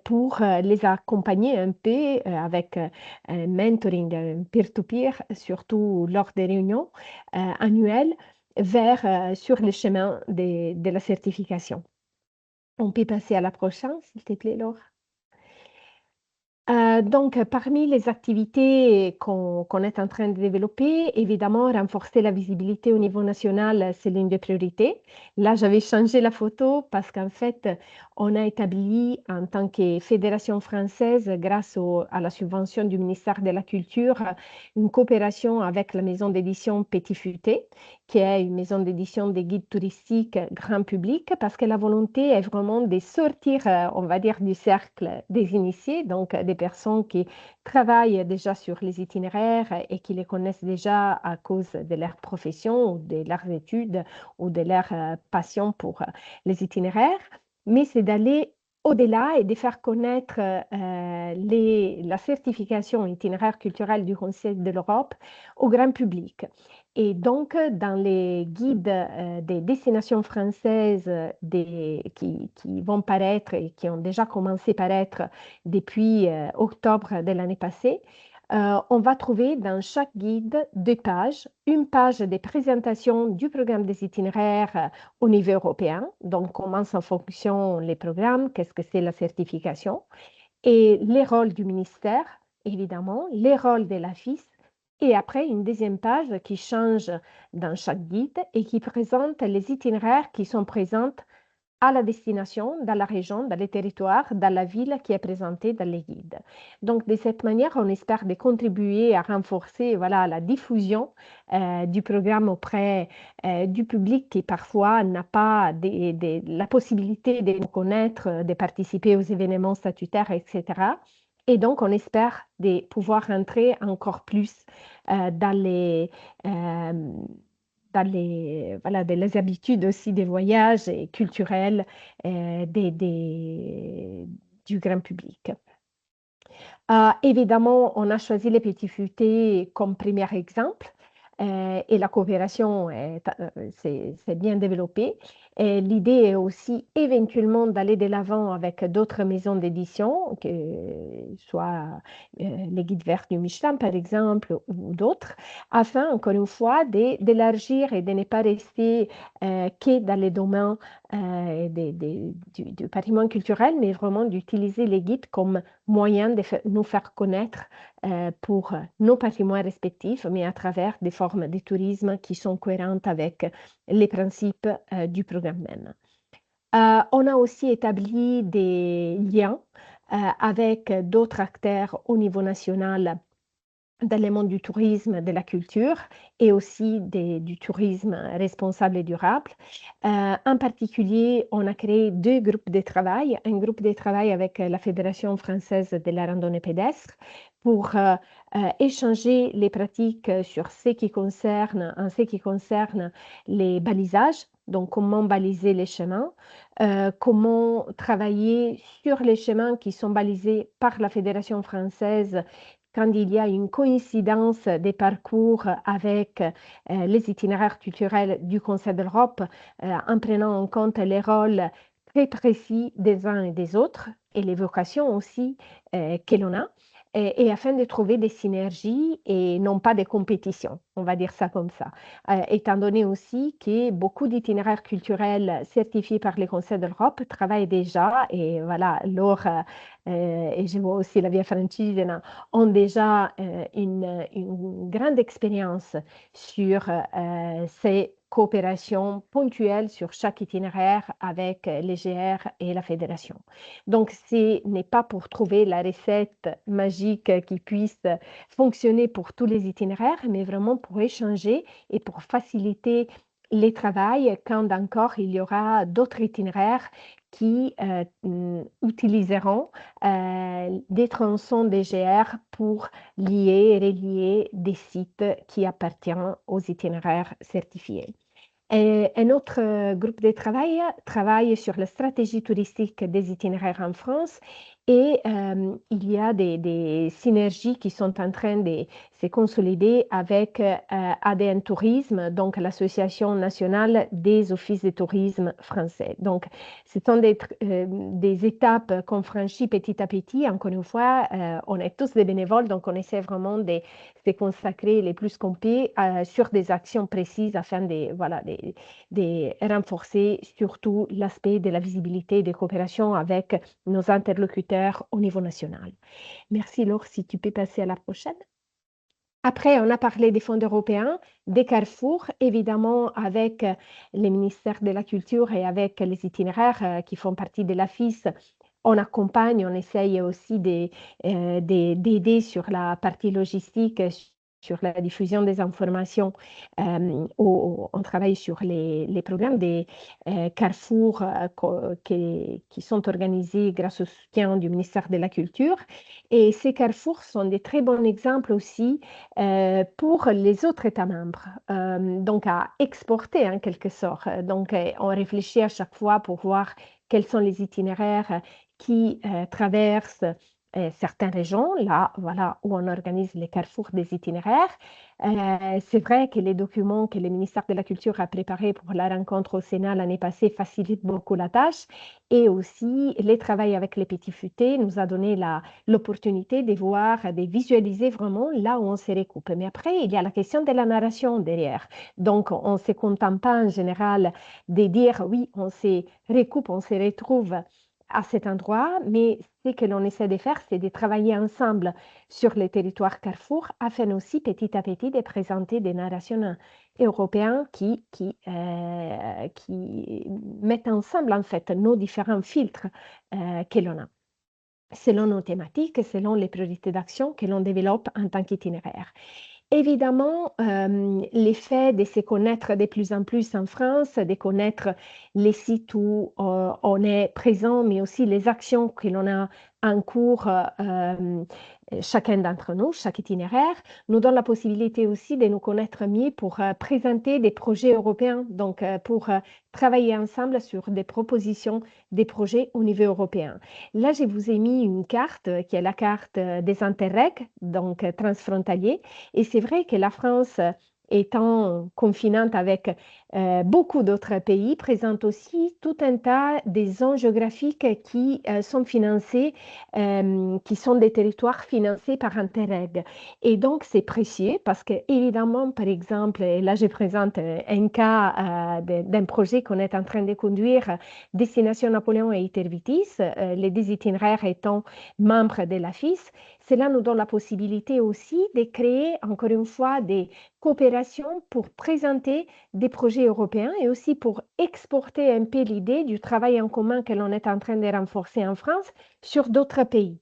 pour les accompagner un peu avec un mentoring peer-to-peer, surtout lors des réunions annuelles, sur le chemin de la certification. On peut passer à la prochaine, s'il te plaît, Laure. Donc, parmi les activités qu'on est en train de développer, évidemment, renforcer la visibilité au niveau national, c'est l'une des priorités. Là, j'avais changé la photo parce qu'en fait, on a établi en tant que fédération française, grâce à la subvention du ministère de la Culture, une coopération avec la maison d'édition Petit Futé, qui est une maison d'édition des guides touristiques grand public, parce que la volonté est vraiment de sortir, on va dire, du cercle des initiés, donc des personnes qui travaillent déjà sur les itinéraires et qui les connaissent déjà à cause de leur profession ou de leurs études ou de leur passion pour les itinéraires, mais c'est d'aller au-delà et de faire connaître la certification itinéraire culturel du Conseil de l'Europe au grand public. Et donc, dans les guides des destinations françaises qui vont paraître et qui ont déjà commencé à paraître depuis octobre de l'année passée, on va trouver dans chaque guide deux pages, une page de présentation du programme des itinéraires au niveau européen. Donc, comment ça fonctionne les programmes, qu'est-ce que c'est la certification, et les rôles du ministère, évidemment, les rôles de l'AFIS, et après une deuxième page qui change dans chaque guide et qui présente les itinéraires qui sont présents à la destination, dans la région, dans les territoires, dans la ville qui est présentée dans les guides. Donc, de cette manière, on espère de contribuer à renforcer la diffusion du programme auprès du public qui parfois n'a pas la possibilité de nous connaître, de participer aux événements statutaires, etc. Et donc, on espère de pouvoir entrer encore plus dans les habitudes aussi des voyages et culturels du grand public. Évidemment, on a choisi les Petits Futés comme premier exemple. Et la coopération s'est bien développée. L'idée est aussi éventuellement d'aller de l'avant avec d'autres maisons d'édition, soit les guides verts du Michelin par exemple ou d'autres, afin encore une fois d'élargir et de ne pas rester que dans les domaines du patrimoine culturel, mais vraiment d'utiliser les guides comme moyen de nous faire connaître pour nos patrimoines respectifs, mais à travers des formes de tourisme qui sont cohérentes avec les principes du programme même. On a aussi établi des liens avec d'autres acteurs au niveau national dans le monde du tourisme, de la culture et aussi du tourisme responsable et durable. En particulier, on a créé deux groupes de travail. Un groupe de travail avec la Fédération française de la randonnée pédestre pour échanger les pratiques sur ce qui concerne les balisages, donc comment baliser les chemins, comment travailler sur les chemins qui sont balisés par la Fédération française quand il y a une coïncidence des parcours avec les itinéraires culturels du Conseil de l'Europe, en prenant en compte les rôles très précis des uns et des autres et les vocations aussi que l'on a, et afin de trouver des synergies et non pas des compétitions, on va dire ça comme ça. Étant donné aussi que beaucoup d'itinéraires culturels certifiés par le Conseil de l'Europe travaillent déjà, et voilà, Laure et je vois aussi la Via Francigena ont déjà une grande expérience sur ces coopérations ponctuelles sur chaque itinéraire avec les GR et la fédération. Donc, ce n'est pas pour trouver la recette magique qui puisse fonctionner pour tous les itinéraires, mais vraiment pour échanger et pour faciliter les travaux quand encore il y aura d'autres itinéraires qui utiliseront des tronçons DGR pour lier et relier des sites qui appartiennent aux itinéraires certifiés. Et un autre groupe de travaille sur la stratégie touristique des itinéraires en France et il y a des synergies qui sont en train de se consolider avec ADN Tourisme, donc l'Association nationale des offices de tourisme français. Donc, ce sont des étapes qu'on franchit petit à petit. Encore une fois, on est tous des bénévoles, donc on essaie vraiment de se consacrer le plus qu'on peut sur des actions précises afin de renforcer surtout l'aspect de la visibilité et de coopération avec nos interlocuteurs au niveau national. Merci Laure, si tu peux passer à la prochaine. Après, on a parlé des fonds européens, des carrefours, évidemment avec les ministères de la Culture et avec les itinéraires qui font partie de l'AFIS. On accompagne, on essaye aussi d'aider sur la partie logistique, sur la diffusion des informations. On travaille sur les programmes des carrefours qui sont organisés grâce au soutien du ministère de la Culture. Et ces carrefours sont des très bons exemples aussi pour les autres États membres, donc à exporter en quelque sorte. Donc, on réfléchit à chaque fois pour voir quels sont les itinéraires qui traverse certaines régions, là, voilà, où on organise les carrefours des itinéraires. C'est vrai que les documents que le ministère de la Culture a préparés pour la rencontre au Sénat l'année passée facilitent beaucoup la tâche. Et aussi, le travail avec les petits futés nous a donné l'opportunité de voir, de visualiser vraiment là où on se recoupe. Mais après, il y a la question de la narration derrière. Donc, on ne se contente pas en général de dire oui, on se recoupe, on se retrouve à cet endroit, mais ce que l'on essaie de faire, c'est de travailler ensemble sur les territoires Carrefour afin aussi petit à petit de présenter des narrations européens qui mettent ensemble en fait nos différents filtres que l'on a selon nos thématiques, selon les priorités d'action que l'on développe en tant qu'itinéraire. Évidemment, l'effet de se connaître de plus en plus en France, de connaître les sites où on est présent, mais aussi les actions que l'on a en cours, chacun d'entre nous, chaque itinéraire, nous donne la possibilité aussi de nous connaître mieux pour présenter des projets européens, donc pour travailler ensemble sur des propositions, des projets au niveau européen. Là, je vous ai mis une carte qui est la carte des Interreg, donc transfrontaliers. Et c'est vrai que la France, étant confinante avec beaucoup d'autres pays, présente aussi tout un tas de zones géographiques qui sont financées, qui sont des territoires financés par Interreg. Et donc, c'est précieux parce que, évidemment, par exemple, et là, je présente un cas d'un projet qu'on est en train de conduire, Destination Napoléon et Itervitis, les deux itinéraires étant membres de l'AFIS. Cela nous donne la possibilité aussi de créer, encore une fois, des coopérations pour présenter des projets européens et aussi pour exporter un peu l'idée du travail en commun que l'on est en train de renforcer en France sur d'autres pays.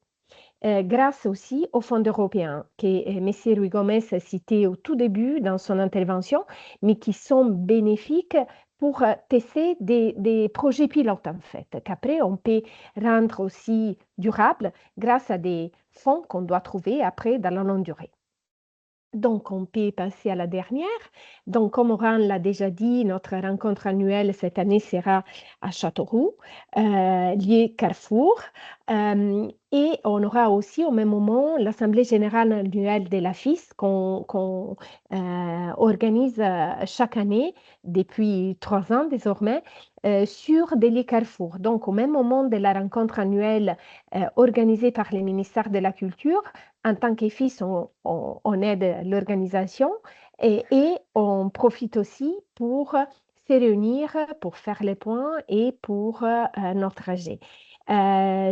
Grâce aussi aux fonds européens que M. Ruy Gomez a cités au tout début dans son intervention, mais qui sont bénéfiques pour tester des projets pilotes en fait, qu'après on peut rendre aussi durables grâce à des fonds qu'on doit trouver après dans la longue durée. Donc, on peut passer à la dernière. Donc, comme Oran l'a déjà dit, notre rencontre annuelle cette année sera à Châteauroux, lié Carrefour. Et on aura aussi au même moment l'Assemblée générale annuelle de l'AFIS qu'on organise chaque année depuis 3 ans désormais sur des lieux Carrefour. Donc, au même moment de la rencontre annuelle organisée par le ministère de la Culture, en tant qu'EFIS, on aide l'organisation et on profite aussi pour se réunir, pour faire les points et pour notre AG.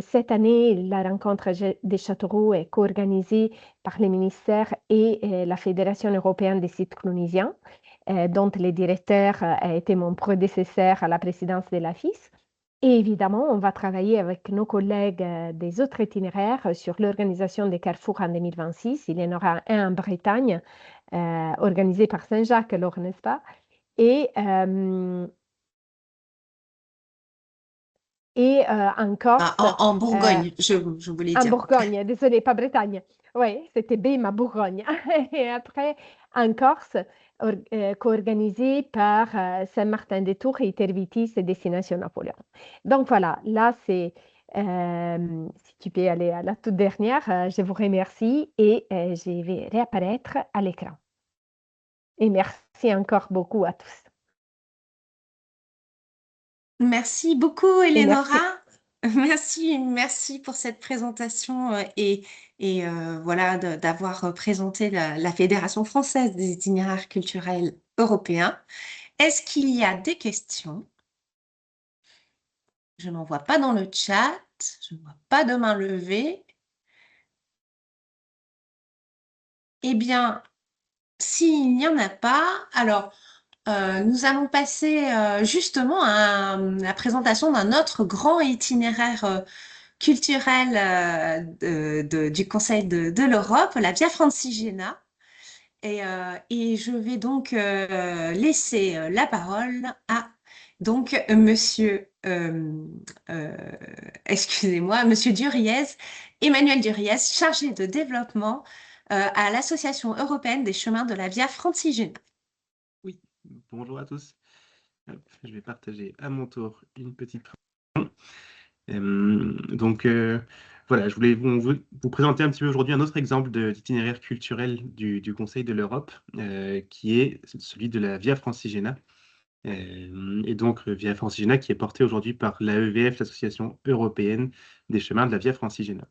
Cette année, la rencontre des Châteauroux est co-organisée par le ministère et la Fédération européenne des sites clunisiens, dont le directeur a été mon prédécesseur à la présidence de l'AFIS. Et évidemment, on va travailler avec nos collègues des autres itinéraires sur l'organisation des carrefours en 2026. Il y en aura un en Bretagne, organisé par Saint-Jacques, alors, n'est-ce pas? Et en Corse. En Bourgogne, je voulais En dire. Bourgogne, désolé, pas Bretagne. Oui, c'était B, ma Bourgogne. Et après, en Corse, co-organisé par Saint-Martin-des-Tours et Itervitis et Destination Napoléon. Donc voilà, là, c'est, si tu peux aller à la toute dernière, je vous remercie et je vais réapparaître à l'écran. Et merci encore beaucoup à tous. Merci beaucoup, Et Eleonora. Merci pour cette présentation et voilà d'avoir présenté la Fédération française des itinéraires culturels européens. Est-ce qu'il y a des questions? Je n'en vois pas dans le chat. Je ne vois pas de main levée. Eh bien, s'il n'y en a pas, alors nous allons passer justement à la présentation d'un autre grand itinéraire culturel du Conseil de l'Europe, la Via Francigena. Et je vais donc laisser la parole à donc excusez-moi, Monsieur Duriez, Emmanuel Duriez, chargé de développement à l'Association européenne des chemins de la Via Francigena. Oui, bonjour à tous. Hop, je vais partager à mon tour une petite présentation. Voilà, je voulais vous présenter un petit peu aujourd'hui un autre exemple d'itinéraire culturel du Conseil de l'Europe, qui est celui de la Via Francigena. Et donc, Via Francigena qui est porté aujourd'hui par l'AEVF, l'Association européenne des chemins de la Via Francigena.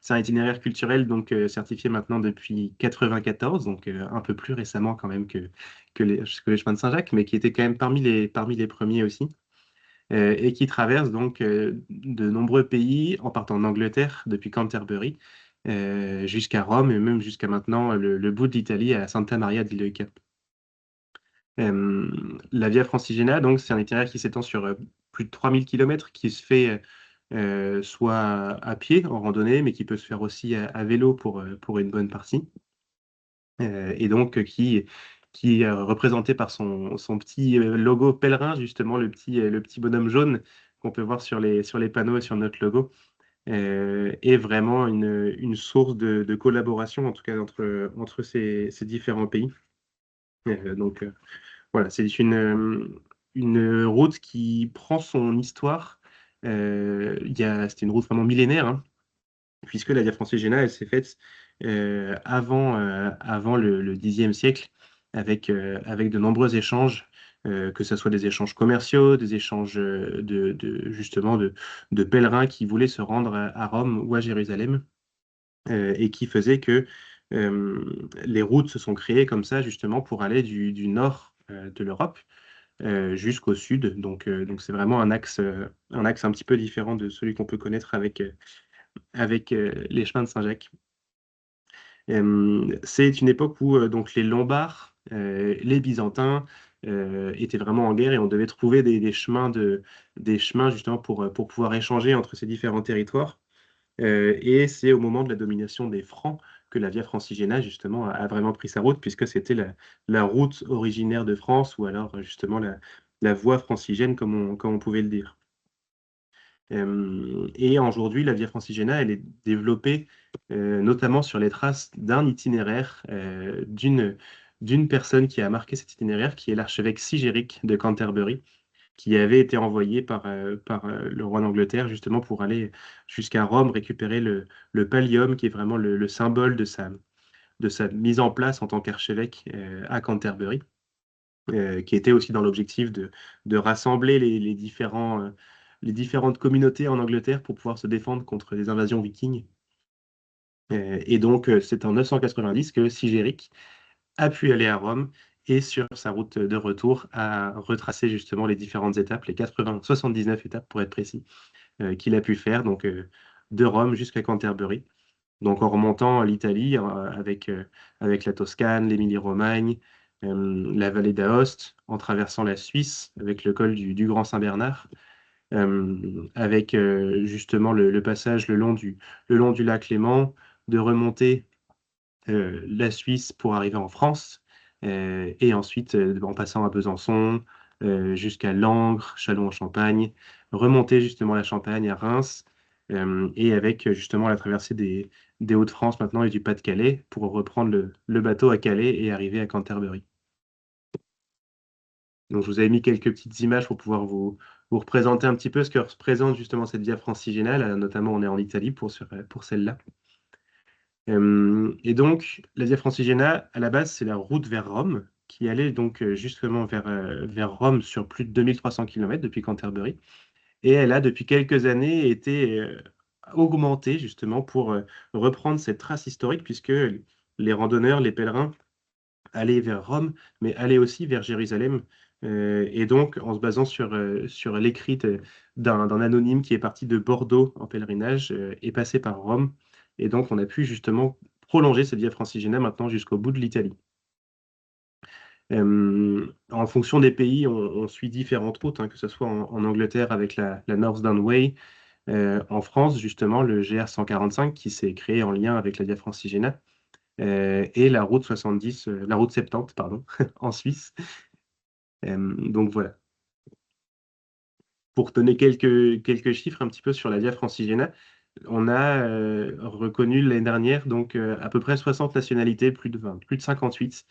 C'est un itinéraire culturel donc certifié maintenant depuis 94, donc un peu plus récemment quand même que les chemins de Saint-Jacques, mais qui était quand même parmi les premiers aussi, et qui traverse donc de nombreux pays en partant d'Angleterre depuis Canterbury jusqu'à Rome et même jusqu'à maintenant le bout de l'Italie à Santa Maria di Leuca. La Via Francigena, donc, c'est un itinéraire qui s'étend sur plus de 3000 km, qui se fait soit à pied, en randonnée, mais qui peut se faire aussi à vélo pour une bonne partie. Et donc, qui est représenté par son petit logo pèlerin, justement, le petit bonhomme jaune qu'on peut voir sur les panneaux et sur notre logo, est vraiment une source de collaboration, en tout cas, entre ces différents pays. Donc, voilà, c'est une route qui prend son histoire. C'était une route vraiment millénaire, hein, puisque la Via Francigena, elle s'est faite avant le Xe siècle, avec de nombreux échanges, que ce soit des échanges commerciaux, des échanges justement de pèlerins qui voulaient se rendre à Rome ou à Jérusalem, et qui faisait que les routes se sont créées comme ça, justement, pour aller du nord de l'Europe jusqu'au sud. Donc c'est vraiment un axe un petit peu différent de celui qu'on peut connaître avec les chemins de Saint-Jacques. C'est une époque où donc les Lombards, les Byzantins étaient vraiment en guerre et on devait trouver des chemins justement pour pouvoir échanger entre ces différents territoires. Et c'est au moment de la domination des Francs que la Via Francigena, justement, a vraiment pris sa route, puisque c'était la route originaire de France, ou alors justement la voie francigène, comme on pouvait le dire. Et aujourd'hui, la Via Francigena, elle est développée notamment sur les traces d'un itinéraire, d'une personne qui a marqué cet itinéraire, qui est l'archevêque Sigéric de Canterbury, qui avait été envoyé par le roi d'Angleterre justement pour aller jusqu'à Rome récupérer le pallium, qui est vraiment le symbole de sa mise en place en tant qu'archevêque à Canterbury, qui était aussi dans l'objectif de rassembler les différentes communautés en Angleterre pour pouvoir se défendre contre les invasions vikings. Et donc, c'est en 990 que Sigéric a pu aller à Rome et sur sa route de retour a retracé justement les différentes étapes, les 79 étapes pour être précis, qu'il a pu faire, donc de Rome jusqu'à Canterbury. Donc en remontant l'Italie avec la Toscane, l'Émilie-Romagne, la vallée d'Aoste, en traversant la Suisse avec le col du Grand Saint-Bernard, avec justement le passage le long du lac Léman, de remonter la Suisse pour arriver en France, et ensuite en passant à Besançon, jusqu'à Langres, Châlons-en-Champagne, remonter justement la Champagne à Reims, et avec justement la traversée des Hauts-de-France maintenant et du Pas-de-Calais pour reprendre le bateau à Calais et arriver à Canterbury. Donc je vous avais mis quelques petites images pour pouvoir vous représenter un petit peu ce que représente justement cette Via Francigena, notamment on est en Italie pour celle-là. Et donc, la Via Francigena, à la base, c'est la route vers Rome, qui allait donc justement vers Rome sur plus de 2300 km depuis Canterbury. Et elle a, depuis quelques années, été augmentée justement pour reprendre cette trace historique, puisque les randonneurs, les pèlerins, allaient vers Rome, mais allaient aussi vers Jérusalem. Et donc, en se basant sur l'écrit d'un anonyme qui est parti de Bordeaux en pèlerinage et passé par Rome. Et donc, on a pu justement prolonger cette Via Francigena maintenant jusqu'au bout de l'Italie. En fonction des pays, on suit différentes routes, hein, que ce soit en Angleterre avec la Northern Way, en France, justement, le GR 145 qui s'est créé en lien avec la Via Francigena, et la route 70, pardon, en Suisse. Donc voilà. Pour donner quelques chiffres un petit peu sur la Via Francigena, on a reconnu l'année dernière donc à peu près 60 nationalités, plus de 58,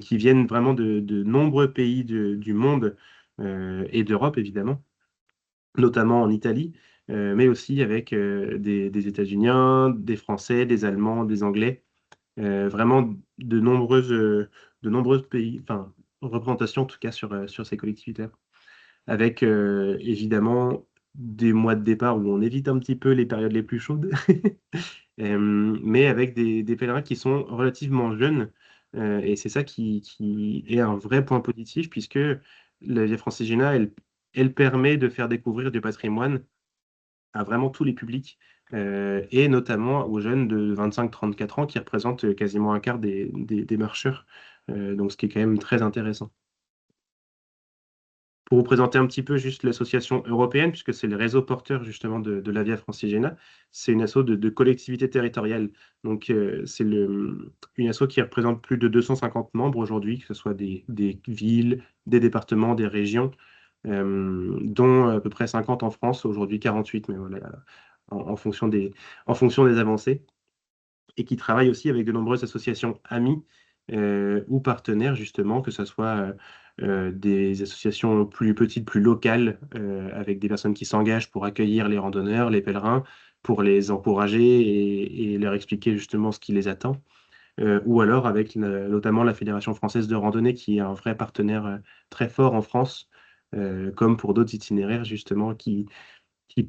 qui viennent vraiment de nombreux pays du monde et d'Europe évidemment. notamment en Italie, mais aussi avec des États-Uniens, des Français, des Allemands, des Anglais, vraiment de nombreuses pays, enfin, représentations en tout cas sur ces collectivités, avec évidemment des mois de départ où on évite un petit peu les périodes les plus chaudes, mais avec des pèlerins qui sont relativement jeunes. Et c'est ça qui est un vrai point positif, puisque la Via Francigena, elle permet de faire découvrir du patrimoine à vraiment tous les publics, et notamment aux jeunes de 25-34 ans qui représentent quasiment un quart des marcheurs, donc ce qui est quand même très intéressant. Pour vous présenter un petit peu juste l'association européenne, puisque c'est le réseau porteur justement de la Via Francigena, c'est une asso de collectivités territoriales. Donc c'est une asso qui représente plus de 250 membres aujourd'hui, que ce soit des villes, des départements, des régions, dont à peu près 50 en France, aujourd'hui 48, mais voilà, en en fonction des avancées, et qui travaille aussi avec de nombreuses associations amies ou partenaires, justement, que ce soit des associations plus petites, plus locales, avec des personnes qui s'engagent pour accueillir les randonneurs, les pèlerins, pour les encourager et leur expliquer justement ce qui les attend, ou alors avec notamment la Fédération française de randonnée, qui est un vrai partenaire très fort en France, comme pour d'autres itinéraires, justement, qui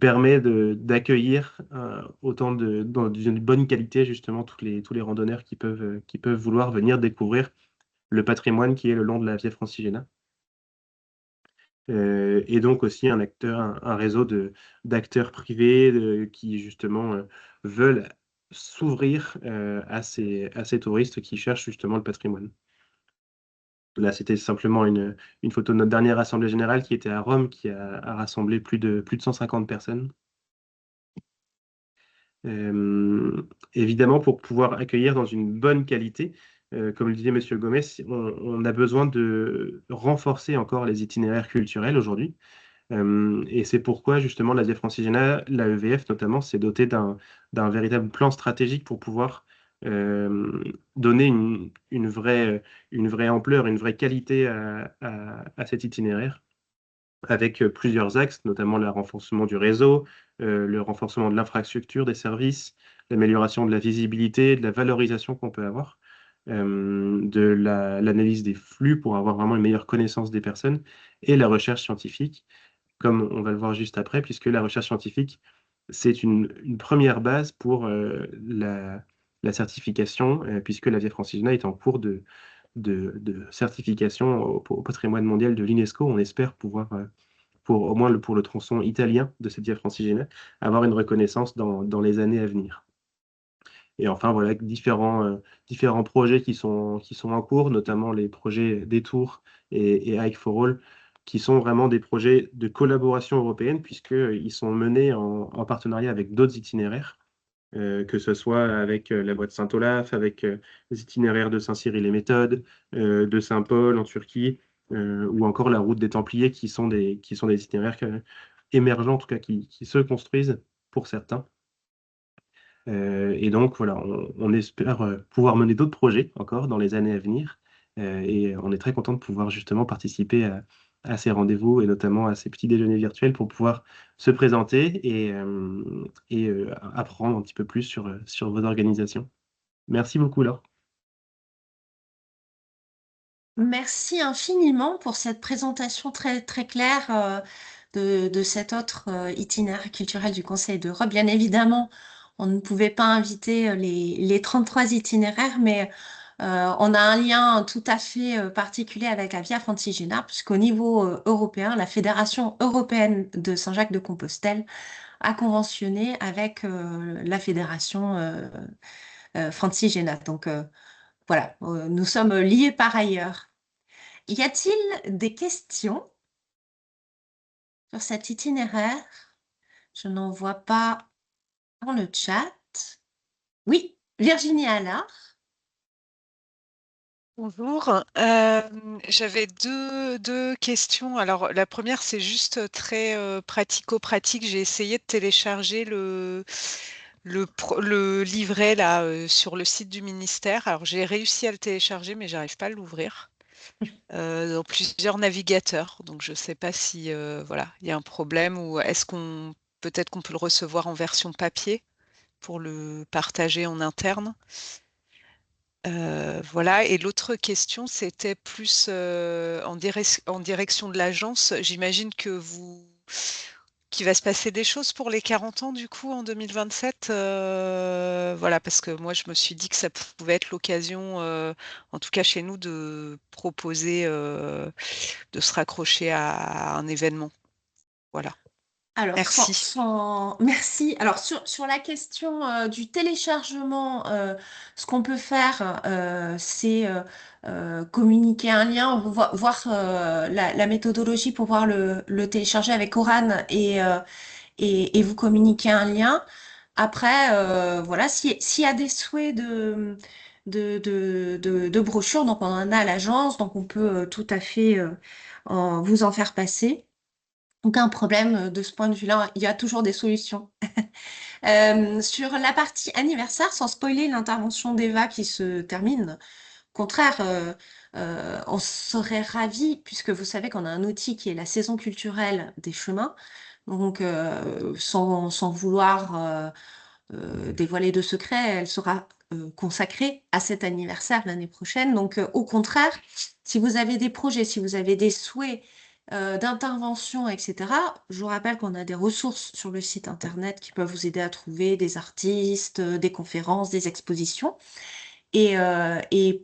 permet d'accueillir dans une bonne qualité, justement, tous les randonneurs qui peuvent vouloir venir découvrir le patrimoine qui est le long de la Via Francigena. Et donc aussi un réseau d'acteurs privés qui, justement, veulent s'ouvrir à ces touristes qui cherchent justement le patrimoine. Là, c'était simplement une photo de notre dernière assemblée générale qui était à Rome, qui a rassemblé plus de 150 personnes. Évidemment, pour pouvoir accueillir dans une bonne qualité, comme le disait Monsieur Gomez, on a besoin de renforcer encore les itinéraires culturels aujourd'hui. Et c'est pourquoi justement la Via Francigena, la EVF notamment, s'est dotée d'un véritable plan stratégique pour pouvoir donner une vraie ampleur, une vraie qualité à cet itinéraire, avec plusieurs axes, notamment le renforcement du réseau, le renforcement de l'infrastructure des services, l'amélioration de la visibilité, de la valorisation qu'on peut avoir, l'analyse des flux pour avoir vraiment une meilleure connaissance des personnes, et la recherche scientifique, comme on va le voir juste après, puisque la recherche scientifique, c'est une première base pour la certification, puisque la Via Francigena est en cours de certification au patrimoine mondial de l'UNESCO. On espère pouvoir pour au moins pour le tronçon italien de cette Via Francigena, avoir une reconnaissance dans les années à venir. Et enfin, voilà, différents projets qui sont en cours, notamment les projets Détour et Hike for All, qui sont vraiment des projets de collaboration européenne, puisqu'ils sont menés en partenariat avec d'autres itinéraires, que ce soit avec la boîte Saint-Olaf, avec les itinéraires de Saint-Cyril-et-Méthode, de Saint-Paul en Turquie, ou encore la route des Templiers, qui sont des itinéraires émergents, en tout cas qui se construisent pour certains. Et donc, voilà, on espère pouvoir mener d'autres projets encore dans les années à venir. Et on est très content de pouvoir justement participer à ces rendez-vous et notamment à ces petits déjeuners virtuels pour pouvoir se présenter et apprendre un petit peu plus sur vos organisations. Merci beaucoup, Laure. Merci infiniment pour cette présentation très, très claire de cet autre itinéraire culturel du Conseil d'Europe. Bien évidemment, on ne pouvait pas inviter les 33 itinéraires, mais on a un lien tout à fait particulier avec la Via Francigena, puisqu'au niveau européen, la Fédération européenne de Saint-Jacques-de-Compostelle a conventionné avec la Fédération Francigena. Donc voilà, nous sommes liés par ailleurs. Y a-t-il des questions sur cet itinéraire? Je n'en vois pas dans le chat. Oui, Virginie Allard. Bonjour, j'avais deux questions. Alors la première, c'est juste très pratico-pratique. J'ai essayé de télécharger le livret là sur le site du ministère. Alors j'ai réussi à le télécharger, mais j'arrive pas à l'ouvrir. dans plusieurs navigateurs. Donc, je ne sais pas si voilà, il y a un problème ou est-ce qu'on peut-être qu'on peut le recevoir en version papier pour le partager en interne. Voilà. Et l'autre question, c'était plus en direction de l'agence. J'imagine qu'il va se passer des choses pour les 40 ans du coup en 2027. Voilà, parce que moi je me suis dit que ça pouvait être l'occasion, en tout cas chez nous, de proposer de se raccrocher à un événement. Voilà. Alors, Merci. merci. Alors, sur la question du téléchargement, ce qu'on peut faire, c'est communiquer un lien, voir la méthodologie pour pouvoir le télécharger avec Oran et vous communiquer un lien. Après, voilà, s'il y a des souhaits de brochures, donc on en a à l'agence, donc on peut tout à fait vous en faire passer. Aucun problème de ce point de vue-là, il y a toujours des solutions. Sur la partie anniversaire, sans spoiler l'intervention d'Eva qui se termine, au contraire, on serait ravis, puisque vous savez qu'on a un outil qui est la saison culturelle des chemins, donc sans vouloir dévoiler de secret, elle sera consacrée à cet anniversaire l'année prochaine. Donc au contraire, si vous avez des projets, si vous avez des souhaits d'intervention, etc., je vous rappelle qu'on a des ressources sur le site internet qui peuvent vous aider à trouver des artistes, des conférences, des expositions. Et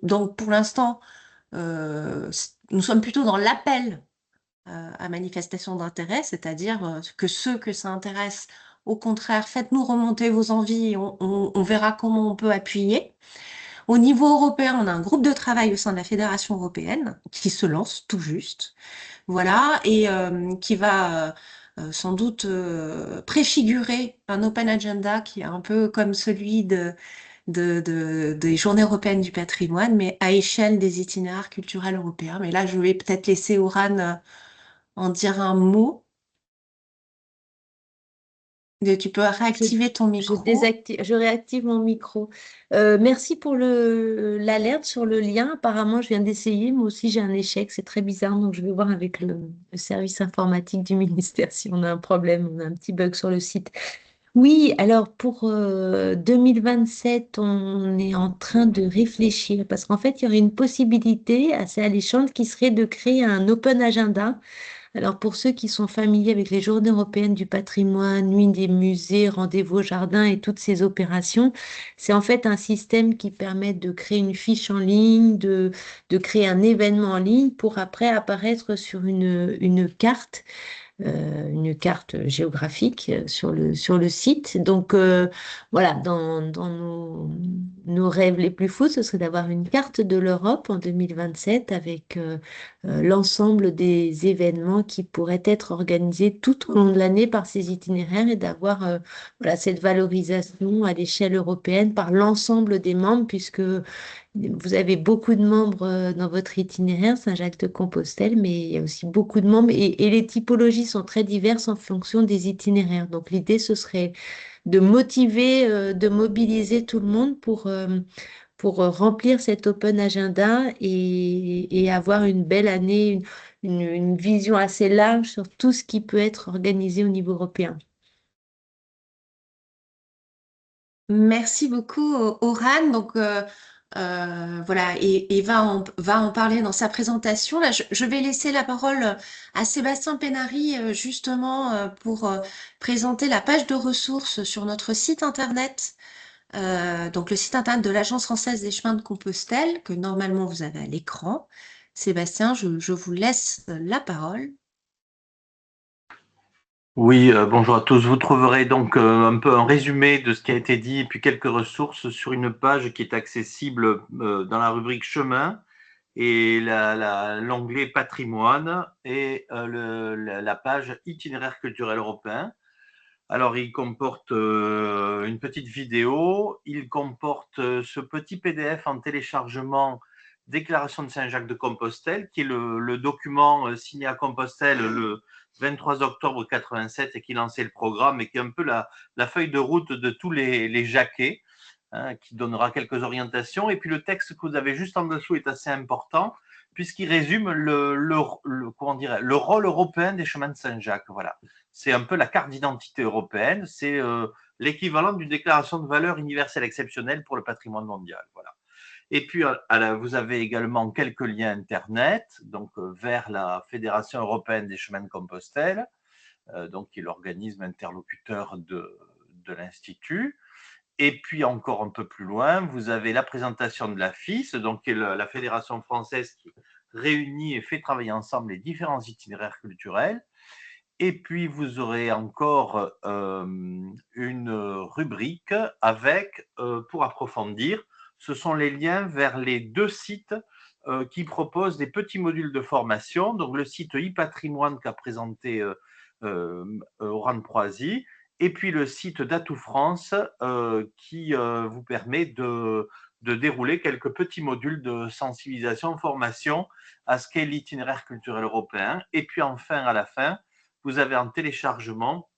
donc pour l'instant, nous sommes plutôt dans l'appel à manifestation d'intérêt, c'est-à-dire que ceux que ça intéresse, au contraire, faites-nous remonter vos envies, et on verra comment on peut appuyer. Au niveau européen, on a un groupe de travail au sein de la Fédération européenne qui se lance tout juste, voilà, et qui va sans doute préfigurer un open agenda qui est un peu comme celui des Journées européennes du patrimoine, mais à échelle des itinéraires culturels européens. Mais là, je vais peut-être laisser Oran en dire un mot. Tu peux réactiver ton micro. Je réactive mon micro. Merci pour l'alerte sur le lien. Apparemment, je viens d'essayer. Moi aussi, j'ai un échec. C'est très bizarre. Donc, je vais voir avec le service informatique du ministère si on a un problème. On a un petit bug sur le site. Oui, alors pour 2027, on est en train de réfléchir parce qu'en fait, il y aurait une possibilité assez alléchante qui serait de créer un open agenda. Alors pour ceux qui sont familiers avec les Journées européennes du patrimoine, nuit des musées, rendez-vous au jardin et toutes ces opérations, c'est en fait un système qui permet de créer une fiche en ligne, de créer un événement en ligne pour après apparaître sur une carte géographique sur le site. Donc voilà, dans nos rêves les plus fous, ce serait d'avoir une carte de l'Europe en 2027 avec l'ensemble des événements qui pourraient être organisés tout au long de l'année par ces itinéraires et d'avoir voilà, cette valorisation à l'échelle européenne par l'ensemble des membres, puisque vous avez beaucoup de membres dans votre itinéraire, Saint-Jacques-de-Compostelle, mais il y a aussi beaucoup de membres et les typologies sont très diverses en fonction des itinéraires. Donc l'idée, ce serait de motiver, de mobiliser tout le monde pour remplir cet open agenda et avoir une belle année, une vision assez large sur tout ce qui peut être organisé au niveau européen. Merci beaucoup, Oran. Donc, voilà, et va en parler dans sa présentation. Là, je vais laisser la parole à Sébastien Pénary, justement, pour présenter la page de ressources sur notre site internet. Donc, le site internet de l'Agence française des chemins de Compostelle, que normalement vous avez à l'écran. Sébastien, je vous laisse la parole. Oui, bonjour à tous. Vous trouverez donc un peu un résumé de ce qui a été dit et puis quelques ressources sur une page qui est accessible dans la rubrique chemin et l'onglet patrimoine et la page itinéraire culturel européen. Alors, il comporte une petite vidéo, il comporte ce petit PDF en téléchargement Déclaration de Saint-Jacques-de-Compostelle, qui est le document signé à Compostelle le 23 octobre 87 et qui lançait le programme et qui est un peu la feuille de route de tous les Jacquais, hein, qui donnera quelques orientations. Et puis le texte que vous avez juste en dessous est assez important puisqu'il résume le rôle européen des chemins de Saint-Jacques. Voilà. C'est un peu la carte d'identité européenne, c'est l'équivalent d'une déclaration de valeur universelle exceptionnelle pour le patrimoine mondial. Voilà. Et puis, vous avez également quelques liens Internet, donc vers la Fédération européenne des chemins de Compostelle, donc qui est l'organisme interlocuteur de l'Institut. Et puis encore un peu plus loin, vous avez la présentation de la FIS, donc qui est la fédération française qui réunit et fait travailler ensemble les différents itinéraires culturels. Et puis vous aurez encore une rubrique avec, pour approfondir, ce sont les liens vers les 2 sites qui proposent des petits modules de formation. Donc le site e-patrimoine qu'a présenté Oran Proisy, et puis le site d'Atout France qui vous permet de dérouler quelques petits modules de sensibilisation, formation à ce qu'est l'itinéraire culturel européen. Et puis enfin, à la fin, vous avez un téléchargement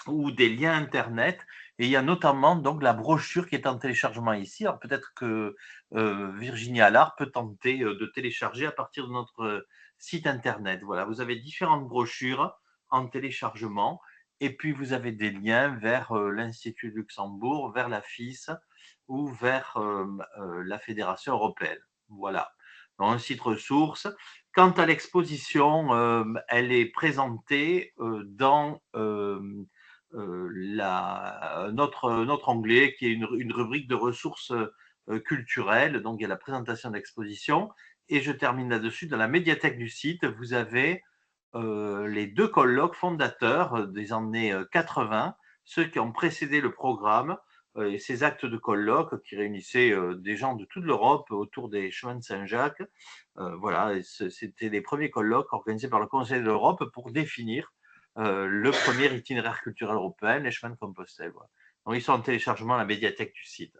ou des liens Internet. Et il y a notamment donc la brochure qui est en téléchargement ici. Alors peut-être que Virginie Allard peut tenter de télécharger à partir de notre site Internet. Voilà, vous avez différentes brochures en téléchargement. Et puis vous avez des liens vers l'Institut de Luxembourg, vers la FIS ou vers la Fédération européenne. Voilà, donc un site ressources. Quant à l'exposition, elle est présentée dans notre onglet qui est une rubrique de ressources culturelles. Donc, il y a la présentation de l'exposition. Et je termine là-dessus. Dans la médiathèque du site, vous avez les 2 colloques fondateurs des années 80, ceux qui ont précédé le programme, et ces actes de colloques qui réunissaient des gens de toute l'Europe autour des chemins de Saint-Jacques. Voilà, c'était les premiers colloques organisés par le Conseil de l'Europe pour définir le premier itinéraire culturel européen, les chemins de Compostelle. Voilà. Donc, ils sont en téléchargement à la médiathèque du site.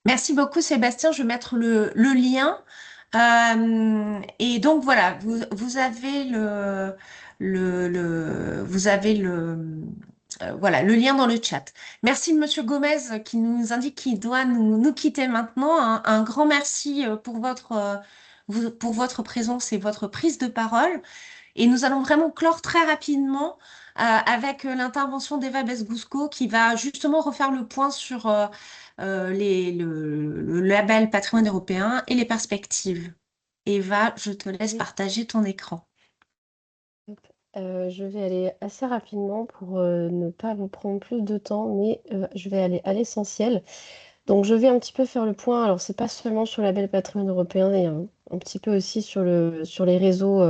Merci beaucoup, Sébastien. Je vais mettre le lien. Et donc voilà, vous avez voilà, le lien dans le chat. Merci Monsieur Gomez qui nous indique qu'il doit nous quitter maintenant. Un grand merci pour votre présence et votre prise de parole. Et nous allons vraiment clore très rapidement avec l'intervention d'Eva Besgousco qui va justement refaire le point sur le label patrimoine européen et les perspectives. Eva, je te laisse Oui. partager ton écran. Je vais aller assez rapidement pour ne pas vous prendre plus de temps, mais je vais aller à l'essentiel. Donc, je vais un petit peu faire le point. Alors, c'est pas seulement sur le label patrimoine européen, et un petit peu aussi sur les réseaux,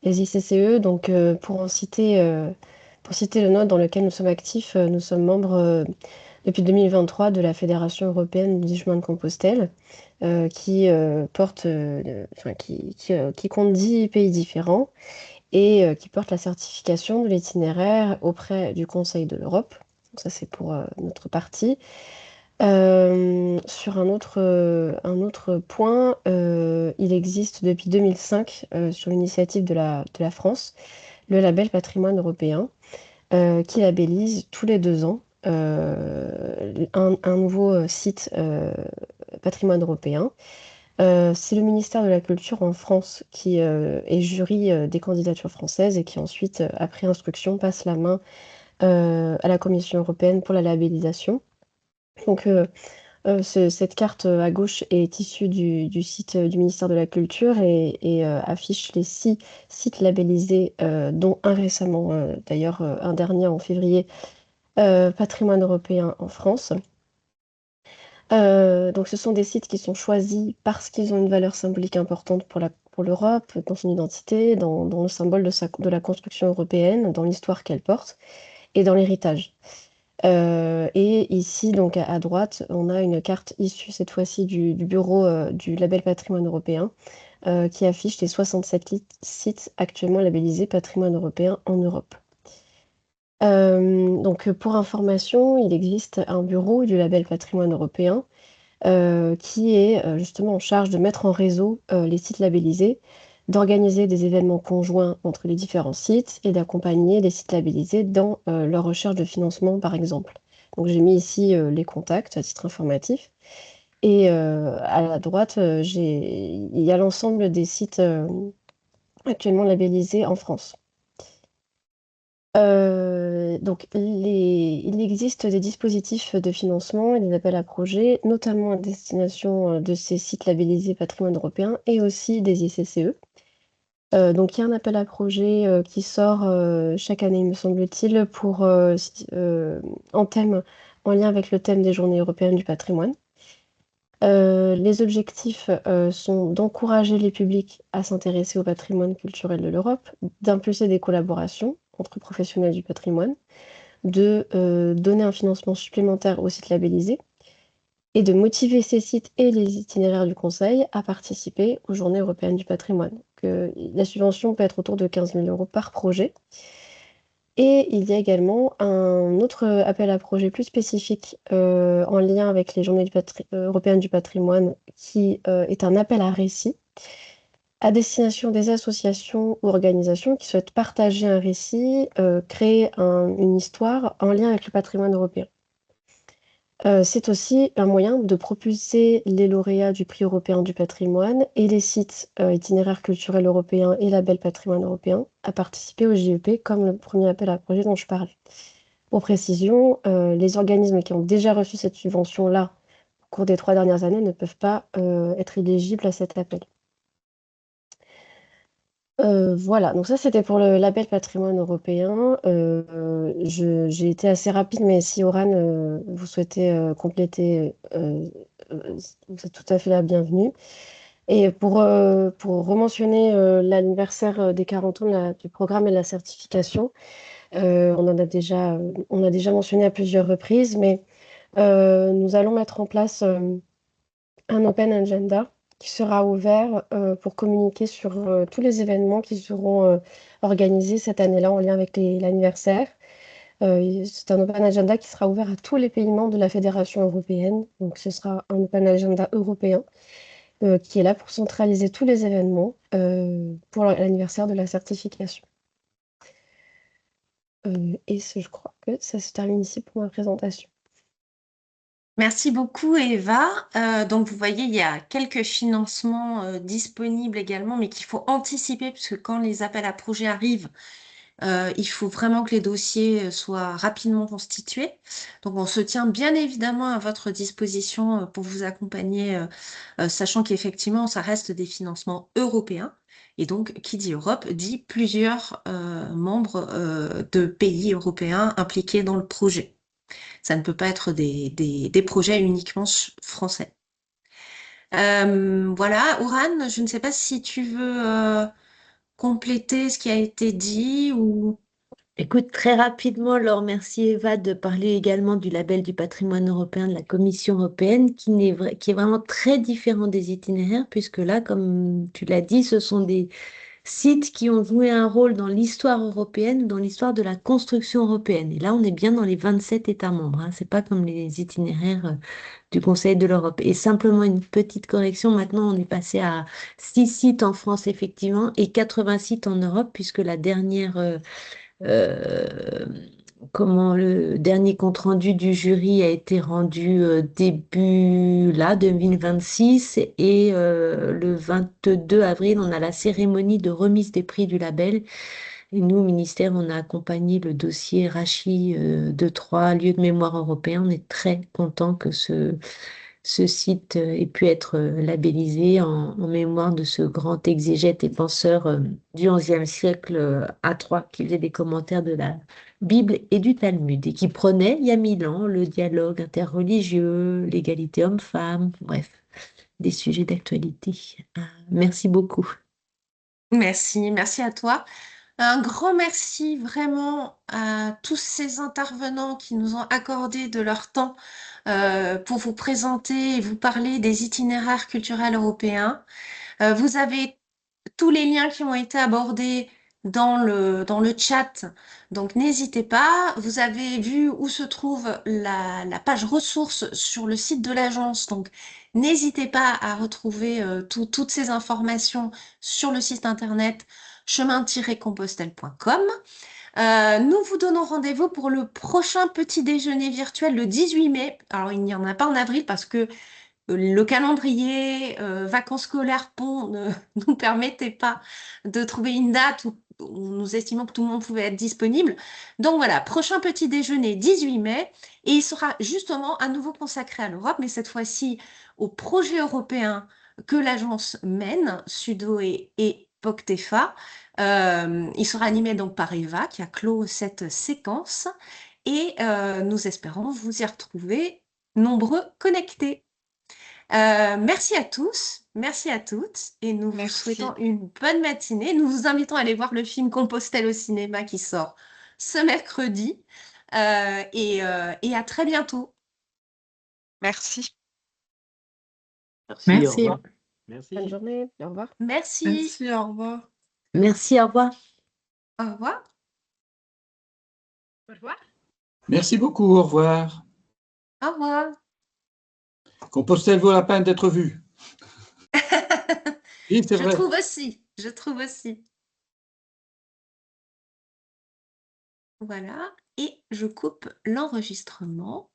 les ICCE. Donc, pour citer le nôtre dans lequel nous sommes actifs, nous sommes membres depuis 2023 de la Fédération européenne du chemin de Compostelle, qui compte 10 pays différents et qui porte la certification de l'itinéraire auprès du Conseil de l'Europe. Donc ça, c'est pour notre partie. Sur un autre point, il existe depuis 2005, sur l'initiative de la France, le label patrimoine européen, qui labellise tous les 2 ans un nouveau site patrimoine européen. C'est le ministère de la Culture en France qui est jury des candidatures françaises et qui ensuite, après instruction, passe la main à la Commission européenne pour la labellisation. Donc, cette carte à gauche est issue du site du ministère de la Culture et affiche les 6 sites labellisés, dont un récemment, d'ailleurs un dernier en février, patrimoine européen en France. Donc ce sont des sites qui sont choisis parce qu'ils ont une valeur symbolique importante pour l'Europe, dans son identité, dans le symbole de la construction européenne, dans l'histoire qu'elle porte et dans l'héritage. Et ici, donc à droite, on a une carte issue cette fois-ci du bureau du label patrimoine européen qui affiche les 67 sites actuellement labellisés patrimoine européen en Europe. Donc pour information, il existe un bureau du label patrimoine européen qui est justement en charge de mettre en réseau les sites labellisés, d'organiser des événements conjoints entre les différents sites et d'accompagner les sites labellisés dans leur recherche de financement, par exemple. Donc j'ai mis ici les contacts à titre informatif. Et à la droite, il y a l'ensemble des sites actuellement labellisés en France. Donc, il existe des dispositifs de financement et des appels à projets, notamment à destination de ces sites labellisés patrimoine européen et aussi des ICCE. Donc, il y a un appel à projet qui sort chaque année, me semble-t-il, en lien avec le thème des Journées européennes du patrimoine. Les objectifs sont d'encourager les publics à s'intéresser au patrimoine culturel de l'Europe, d'impulser des collaborations entre professionnels du patrimoine, de donner un financement supplémentaire aux sites labellisés et de motiver ces sites et les itinéraires du Conseil à participer aux Journées européennes du patrimoine. La subvention peut être autour de 15 000 € par projet. Et il y a également un autre appel à projet plus spécifique en lien avec les Journées européennes du patrimoine, qui est un appel à récit à destination des associations ou organisations qui souhaitent partager un récit, créer une histoire en lien avec le patrimoine européen. C'est aussi un moyen de propulser les lauréats du prix européen du patrimoine et les sites itinéraires culturels européens et label patrimoine européen à participer au JEP, comme le premier appel à projet dont je parlais. Pour précision, les organismes qui ont déjà reçu cette subvention-là au cours des 3 dernières années ne peuvent pas être éligibles à cet appel. Voilà, donc ça c'était pour le label patrimoine européen. J'ai été assez rapide, mais si Oran, vous souhaitez compléter, vous êtes tout à fait la bienvenue. Et pour rementionner l'anniversaire des 40 ans du programme et de la certification, on a déjà mentionné à plusieurs reprises, mais nous allons mettre en place un open agenda qui sera ouvert pour communiquer sur tous les événements qui seront organisés cette année-là en lien avec l'anniversaire. C'est un open agenda qui sera ouvert à tous les pays membres de la Fédération européenne. Donc ce sera un open agenda européen qui est là pour centraliser tous les événements pour l'anniversaire de la certification. Je crois que ça se termine ici pour ma présentation. Merci beaucoup, Eva. Donc, vous voyez, il y a quelques financements disponibles également, mais qu'il faut anticiper, puisque quand les appels à projets arrivent, il faut vraiment que les dossiers soient rapidement constitués. Donc, on se tient bien évidemment à votre disposition pour vous accompagner, sachant qu'effectivement, ça reste des financements européens. Et donc, qui dit Europe, dit plusieurs membres de pays européens impliqués dans le projet. Ça ne peut pas être des projets uniquement français. Voilà, Oran, je ne sais pas si tu veux compléter ce qui a été dit ou... Écoute, très rapidement, Laure, merci Eva de parler également du label du patrimoine européen de la Commission européenne, qui est vraiment très différent des itinéraires, puisque là, comme tu l'as dit, ce sont des sites qui ont joué un rôle dans l'histoire européenne, dans l'histoire de la construction européenne. Et là, on est bien dans les 27 États membres. Hein. C'est pas comme les itinéraires du Conseil de l'Europe. Et simplement une petite correction, maintenant, on est passé à 6 sites en France, effectivement, et 80 sites en Europe, puisque la dernière... comment le dernier compte-rendu du jury a été rendu début là 2026 et le 22 avril, on a la cérémonie de remise des prix du label. Et nous, au ministère, on a accompagné le dossier Rachis de Troyes, lieu de mémoire européen. On est très content que ce site ait pu être labellisé en mémoire de ce grand exégète et penseur du XIe siècle à Troyes, qui faisait des commentaires de la Bible et du Talmud, et qui prônait, il y a 1000 ans, le dialogue interreligieux, l'égalité homme-femme, bref, des sujets d'actualité. Merci beaucoup. Merci à toi. Un grand merci vraiment à tous ces intervenants qui nous ont accordé de leur temps pour vous présenter et vous parler des itinéraires culturels européens. Vous avez tous les liens qui ont été abordés dans le chat, donc n'hésitez pas. Vous avez vu où se trouve la page ressources sur le site de l'agence, donc n'hésitez pas à retrouver toutes ces informations sur le site internet chemin-compostelle.com. Nous vous donnons rendez-vous pour le prochain petit déjeuner virtuel le 18 mai. Alors, il n'y en a pas en avril parce que le calendrier, vacances scolaires, pont ne nous permettait pas de trouver une date où nous estimons que tout le monde pouvait être disponible. Donc voilà, prochain petit déjeuner 18 mai, et il sera justement à nouveau consacré à l'Europe, mais cette fois-ci au projet européen que l'agence mène, Sudo et POCTEFA. Il sera animé donc par Eva qui a clos cette séquence, et nous espérons vous y retrouver nombreux connectés. Merci à tous, merci à toutes, et nous vous Merci. souhaitons une bonne matinée. Nous vous invitons à aller voir le film Compostelle au cinéma qui sort ce mercredi, et à très bientôt. Merci. Merci, au Merci. revoir. Merci. Bonne journée, au revoir. Merci, Merci, au revoir. Merci, au revoir. au revoir. Au revoir. Merci beaucoup, au revoir. Au revoir. Compostelle vaut la peine d'être vue. Oui, c'est Je vrai. trouve aussi, je trouve aussi. Voilà, et je coupe l'enregistrement.